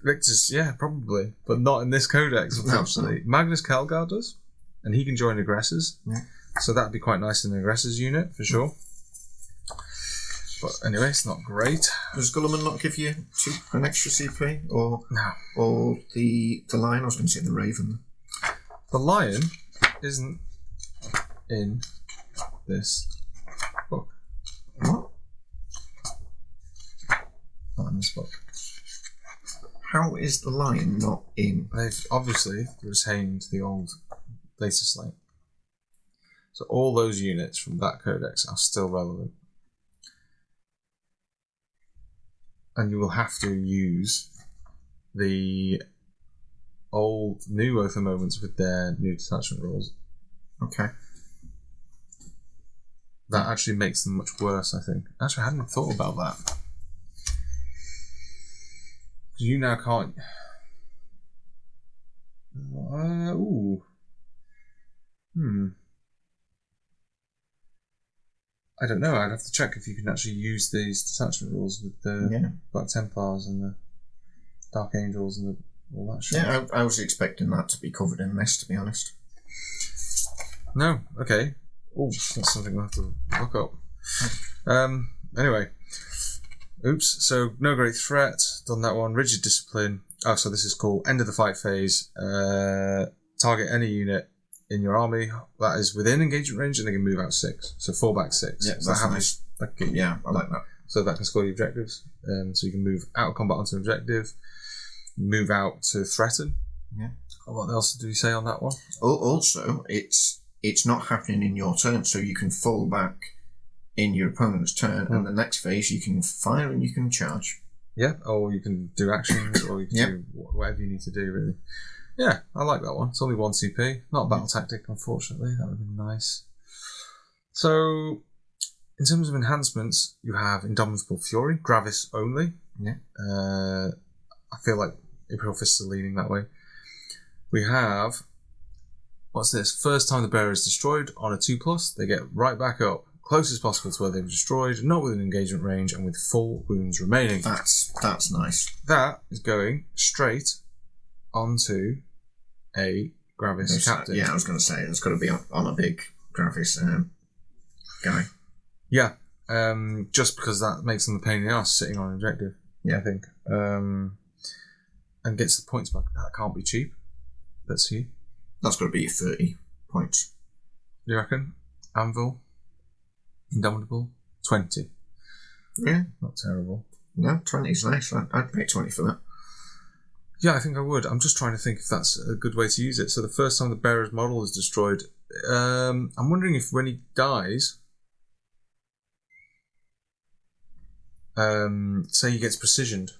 Victor's, yeah, probably, but not in this codex, unfortunately. Magnus Calgar does, and he can join aggressors. Yeah. So that'd be quite nice in an aggressors unit for sure. But anyway, it's not great. Does Gulliman not give you an extra CP, or no? Or the lion? I was going to say the raven. The lion isn't in this book. What? Not in this book. How is the lion not in? They've obviously retained the old data slate. So all those units from that codex are still relevant. And you will have to use the new Oath of Moments with their new detachment rules. Okay. That actually makes them much worse, I think. Actually, I hadn't thought about that. You now can't... I don't know. I'd have to check if you can actually use these detachment rules with the Black Templars and the Dark Angels and all that shit. Yeah, I was expecting that to be covered in this, to be honest. No, okay. Oh, that's something we'll have to look up. Anyway. Oops, so no great threat, done that one. Rigid discipline. Oh, so this is called end of the fight phase. Target any unit in your army that is within engagement range and they can move out 6. So fall back 6. Yeah, so that's nice. I like that. So that can score your objectives. So you can move out of combat onto an objective, move out to threaten. Yeah. What else did we say on that one? Also, it's not happening in your turn, so you can fall back in your opponent's turn, and the next phase you can fire and you can charge. Yeah, or you can do actions, or you can do whatever you need to do, really. Yeah, I like that one. It's only 1 CP. Not a battle tactic, unfortunately. That would have been nice. So, in terms of enhancements, you have Indomitable Fury, Gravis only. Yeah. I feel like Imperial Fists are leaning that way. We have, what's this? First time the bearer is destroyed on a 2+, they get right back up, close as possible to where they were destroyed, not within engagement range, and with full wounds remaining. That's nice. That is going straight onto a Gravis captain. Yeah, I was going to say, it's got to be on a big Gravis guy. Yeah, just because that makes them a pain in the ass sitting on an objective, I think. And gets the points back. That can't be cheap. Let's see. That's got to be 30 points. You reckon? Anvil? Indomitable? 20. Yeah. Not terrible. No, 20 is nice. I'd pay 20 for that. Yeah, I think I would. I'm just trying to think if that's a good way to use it. So the first time the bearer's model is destroyed, I'm wondering if when he dies, say he gets precisioned,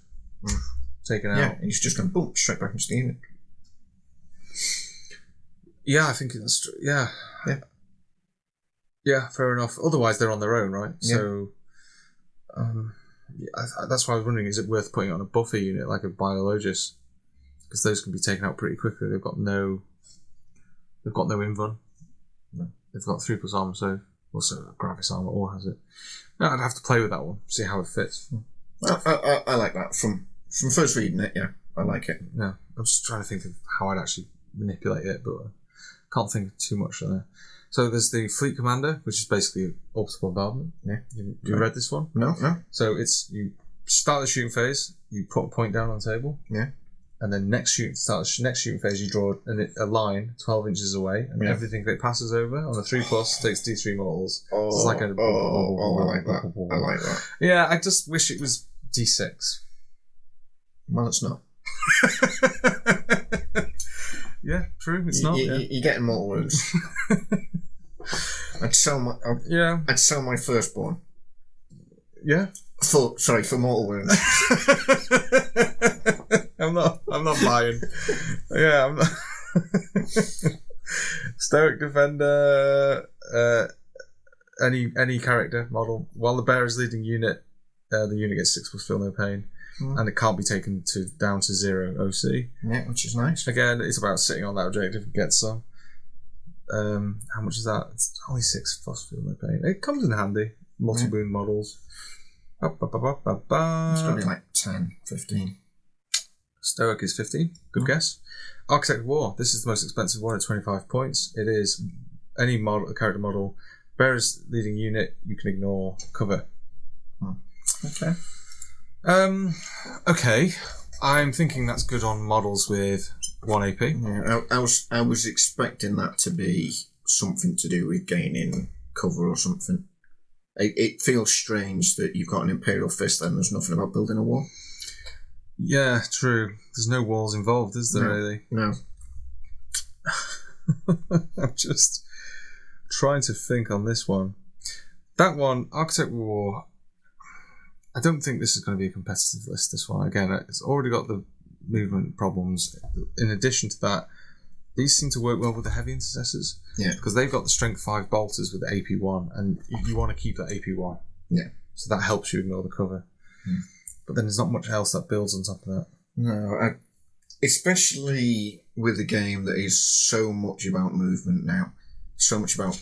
taken out. Yeah, he's just going to boom straight back into the unit. Yeah, I think it's yeah, fair enough. Otherwise, they're on their own, right? Yeah. So, that's why I was wondering: is it worth putting on a buffer unit like a Biologus? Because those can be taken out pretty quickly. They've got no invuln. No. They've got 3+ armor, so also Gravis armor or has it. No, I'd have to play with that one, see how it fits. I like that from first reading it. Yeah, I like it. Yeah, I'm just trying to think of how I'd actually manipulate it, but can't think of too much there. So there's the Fleet Commander, which is basically orbital bombardment. Yeah, you read this one? No. So it's you start the shooting phase, you put a point down on the table. Yeah. And then next shooting phase, you draw a line 12 inches away, and everything that passes over on a 3+ takes D3 models. Oh, it's like I like that. I like that. Yeah, I just wish it was D6. Well, it's not. Yeah, true. It's not. You're getting mortal wounds. I'd sell my firstborn. Yeah. For mortal wounds. I'm not buying. Yeah, I'm not. Stoic Defender, any character model. While the bearer is leading unit, the unit gets 6+ feel no pain, and it can't be taken down to 0 OC. Yeah, which is nice. Again, it's about sitting on that objective and get some. How much is that? It's only 6+ feel no pain. It comes in handy. Multi-wound models. It's going to be like 10, 15. Stoic is 15. Good guess. Architect of War. This is the most expensive one at 25 points. It is any character model. Bearer's leading unit, you can ignore cover. Okay. Okay. I'm thinking that's good on models with 1 AP. Yeah, I was expecting that to be something to do with gaining cover or something. It feels strange that you've got an Imperial Fist and there's nothing about building a wall. Yeah, true. There's no walls involved, is there, really? No. I'm just trying to think on this one. That one, Architect of War, I don't think this is going to be a competitive list, this one. Again, it's already got the movement problems. In addition to that, these seem to work well with the heavy intercessors. Yeah. Because they've got the strength 5 bolters with the AP1, and you want to keep that AP1. Yeah. So that helps you ignore the cover. But then there's not much else that builds on top of that. No, especially with a game that is so much about movement now. So much about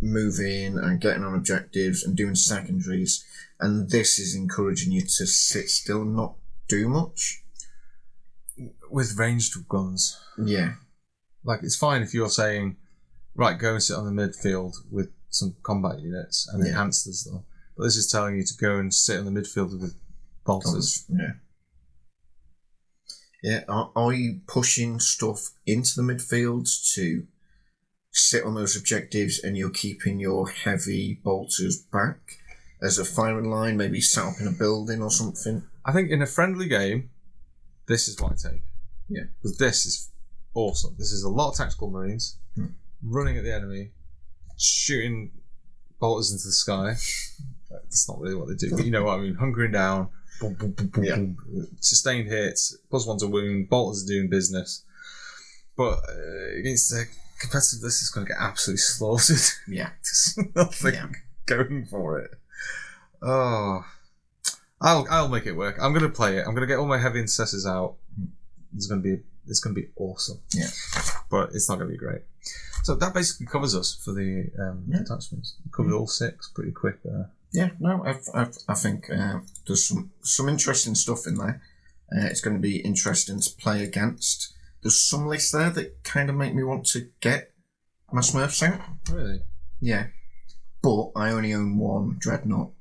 moving and getting on objectives and doing secondaries, and this is encouraging you to sit still and not do much. With ranged guns. Yeah. Like, it's fine if you're saying, right, go and sit on the midfield with some combat units and enhance the stuff. But this is telling you to go and sit on the midfield with bolters. Yeah. Yeah. Are you pushing stuff into the midfield to sit on those objectives, and you're keeping your heavy bolters back as a firing line, maybe set up in a building or something? I think in a friendly game, this is what I take. Yeah. Because this is awesome. This is a lot of tactical marines running at the enemy, shooting bolters into the sky. That's not really what they do, but you know what I mean. Hunkering down, boom, boom, boom, boom, boom. Sustained hits, +1 to wound, bolters are doing business. But against the competitive, this is going to get absolutely slaughtered. Yeah. There's nothing going for it. Oh, I'll make it work. I'm going to play it. I'm going to get all my heavy intercessors out. It's going to be awesome. Yeah. But it's not going to be great. So that basically covers us for the detachments. We covered all 6 pretty quick there. Yeah, no, I think there's some interesting stuff in there. It's going to be interesting to play against. There's some lists there that kind of make me want to get my Smurfs out. Really? Yeah. But I only own 1 Dreadnought.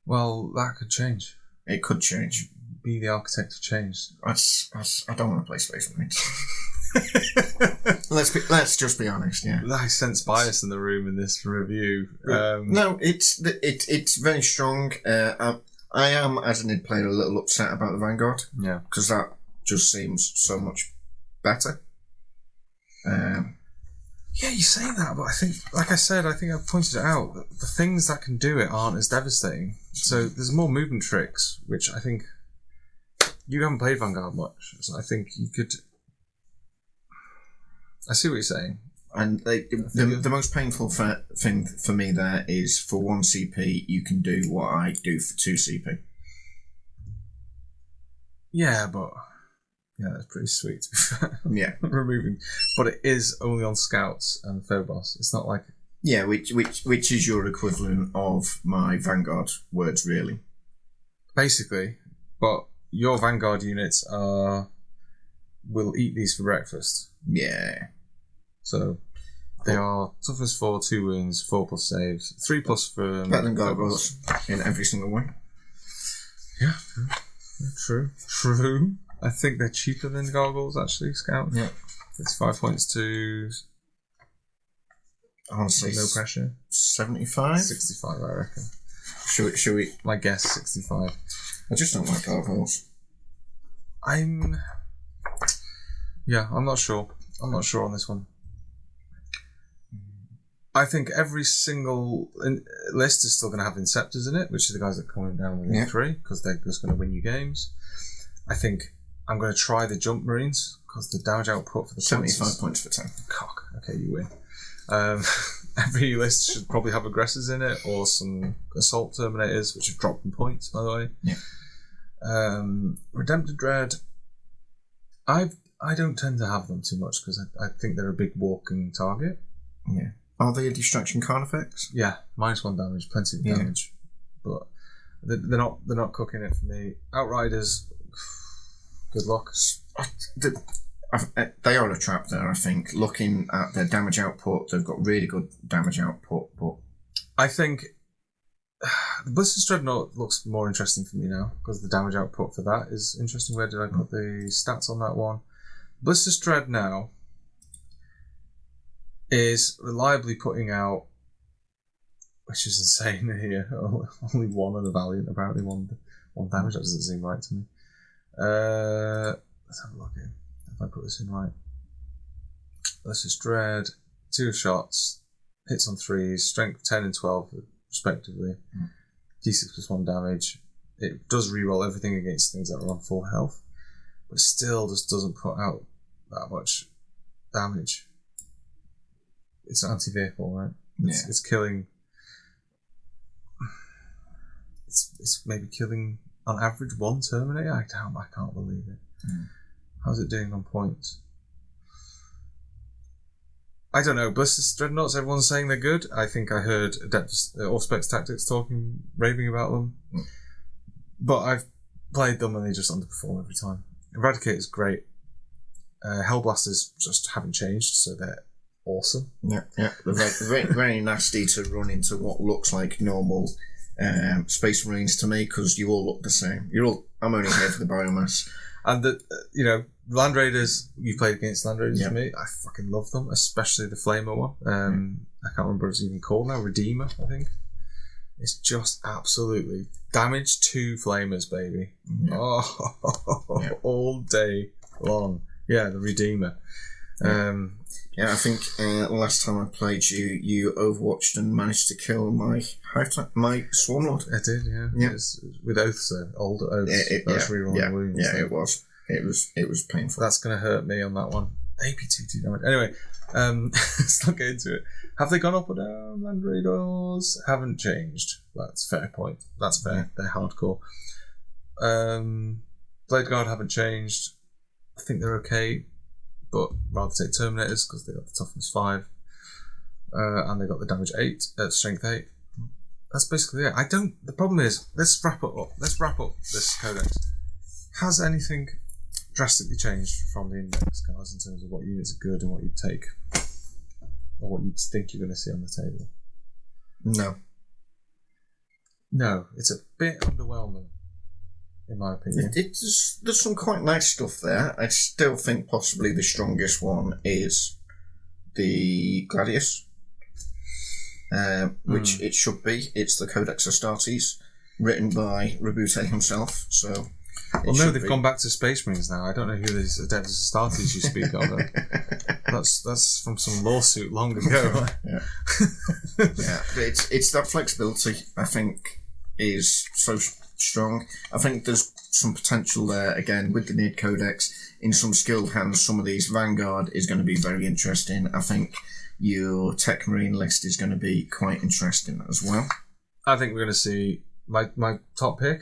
Well, that could change. It could change. Be the architect of change. I don't want to play Space Marines. Let's just be honest. Yeah. I sense bias in the room in this review. No, it's very strong. I am, as an id player, a little upset about the Vanguard. Yeah. Because that just seems so much better. Yeah, you say that, but I think, like I said, I think I've pointed it out, that the things that can do it aren't as devastating. So there's more movement tricks, which I think you haven't played Vanguard much, so I think you could. I see what you're saying. And the most painful thing for me there is, for 1 CP, you can do what I do for 2 CP. Yeah, but that's pretty sweet, to be fair. Yeah. Removing, but it is only on scouts and Phobos. It's not like which is your equivalent of my Vanguard words, really. Basically, but your Vanguard units will eat these for breakfast. Yeah. So they are toughness 4, 2 wounds, 4+ saves, 3+ for better than gargoyles in every single way. Yeah, true. I think they're cheaper than gargoyles, actually. Scout. Yeah. It's 5 points to. Honestly, no pressure. 75, 65, I reckon. Should we? My guess, 65. I just don't like gargoyles. I'm not sure. I'm not sure on this one. I think every single list is still going to have Inceptors in it, which are the guys that are coming down with 3, because they're just going to win you games. I think I'm going to try the Jump Marines, because the damage output for the 75 points for 10. Cock. Okay, you win. Every list should probably have Aggressors in it, or some Assault Terminators, which have dropped in points, by the way. Yeah. Redemptive Dread. I don't tend to have them too much, because I think they're a big walking target. Yeah. Are they a distraction Carnifex? Yeah, -1 damage, plenty of damage, but they're not cooking it for me. Outriders, good luck. They are a trap there, I think. Looking at their damage output, they've got really good damage output, but I think the Blister's Dreadnought looks more interesting for me now, because the damage output for that is interesting. Where did I put the stats on that one? Blister's Dread now is reliably putting out, which is insane here, only 1 on the Valiant, apparently 1 damage. That doesn't seem right to me. Let's have a look here if I put this in right. Let's just Dread, 2 shots, hits on 3s, strength 10 and 12 respectively, d6 +1 damage. It does reroll everything against things that are on full health, but still just doesn't put out that much damage. It's an anti-vehicle, right? It's killing. It's maybe killing on average 1 Terminator. I can't believe it. How's it doing on points? I don't know. Ballistic Dreadnoughts, everyone's saying they're good. I think I heard Auspex Tactics raving about them. But I've played them and they just underperform every time. Eradicate is great. Hellblasters just haven't changed, so they're awesome. Yeah. They're very, very nasty to run into what looks like normal Space Marines to me, because you all look the same. I'm only here for the biomass. And Land Raiders, you played against Land Raiders for me. I fucking love them, especially the Flamer one. I can't remember what it's even called now. Redeemer, I think. It's just absolutely damage to Flamers, baby. Yeah. All day long. Yeah, the Redeemer. I think last time I played you overwatched and managed to kill my Swarmlord. I did, yeah. It was with oaths, old oaths. Wounds. Yeah, it was. It was painful. That's going to hurt me on that one. AP2 damage. Anyway, let's not get into it. Have they gone up or down? Land Raiders haven't changed. That's a fair point. That's fair. They're hardcore. Blade Guard haven't changed. I think they're okay, but rather take Terminators because they got the toughness 5, and they got the damage 8, strength 8. That's basically it. The problem is, let's wrap up this codex. Has anything drastically changed from the index cards in terms of what units are good and what you take, or what you think you're going to see on the table? No, it's a bit underwhelming, in my opinion. There's some quite nice stuff there. I still think possibly the strongest one is the Gladius, which it should be. It's the Codex Astartes, written by Rabute himself. So, they've gone back to Space Marines now. I don't know who these Adeptus Astartes you speak of. That's from some lawsuit long ago. Yeah. It's that flexibility, I think, is so strong. I think there's some potential there again with the Nid Codex. In some skilled hands, some of these Vanguard is going to be very interesting. I think your Tech Marine list is going to be quite interesting as well. I think we're going to see my top pick.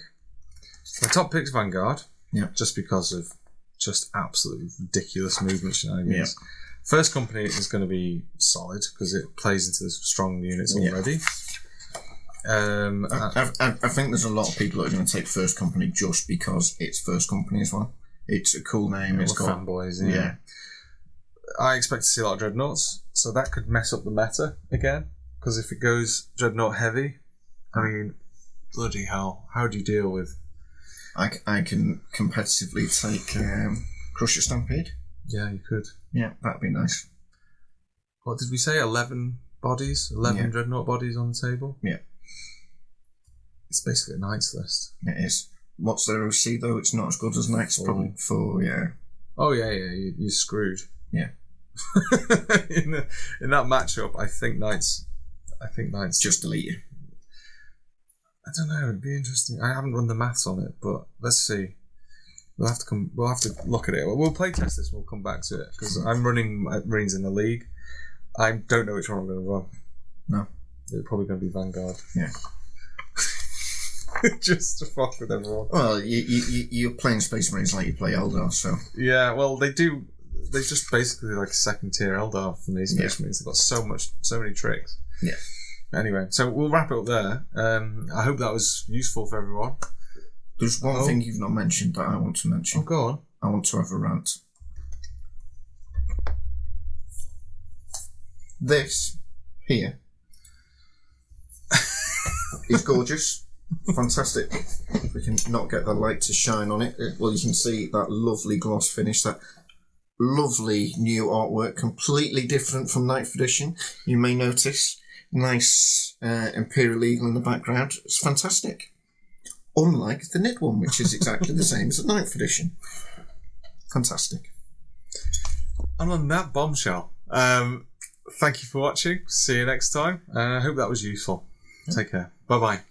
My top pick's Vanguard. Yeah. Just because of just absolutely ridiculous movement shenanigans. Yeah. First Company is going to be solid because it plays into the strong units already. I think there's a lot of people that are going to take First Company just because it's First Company as well. It's a cool name. It's got fanboys. Yeah. I expect to see a lot of Dreadnoughts, so that could mess up the meta again. Because if it goes Dreadnought heavy, I mean, bloody hell, how do you deal with? I can competitively take Crusher Stampede. Yeah, you could. Yeah, that'd be nice. What did we say? 11 bodies, 11 Dreadnought bodies on the table. Yeah. It's basically a Knights list. It is. What's their OC though? It's not as good as Knights. Probably 4, yeah. Oh yeah. You're screwed. Yeah. in that matchup, I think Knights. Just delete you. I don't know. It'd be interesting. I haven't run the maths on it, but let's see. We'll have to look at it. We'll play test this. And we'll come back to it because I'm running Marines in the league. I don't know which one I'm going to run. No. It's probably going to be Vanguard. Yeah. Just to fuck with everyone. Well, you're playing Space Marines like you play Eldar, so. Yeah, well, they do. They're just basically like a second tier Eldar for me. Space Marines. They've got so many tricks. Yeah. Anyway, so we'll wrap it up there. I hope that was useful for everyone. There's one thing you've not mentioned that I want to mention. Oh, go on. I want to have a rant. This here is gorgeous. Fantastic. We can not get the light to shine on it. Well, you can see that lovely gloss finish, that lovely new artwork, completely different from 9th edition. You may notice nice Imperial Eagle in the background. It's fantastic. Unlike the Nid one, which is exactly the same as the 9th edition. Fantastic. And on that bombshell, thank you for watching. See you next time. I hope that was useful. Take care. Bye-bye.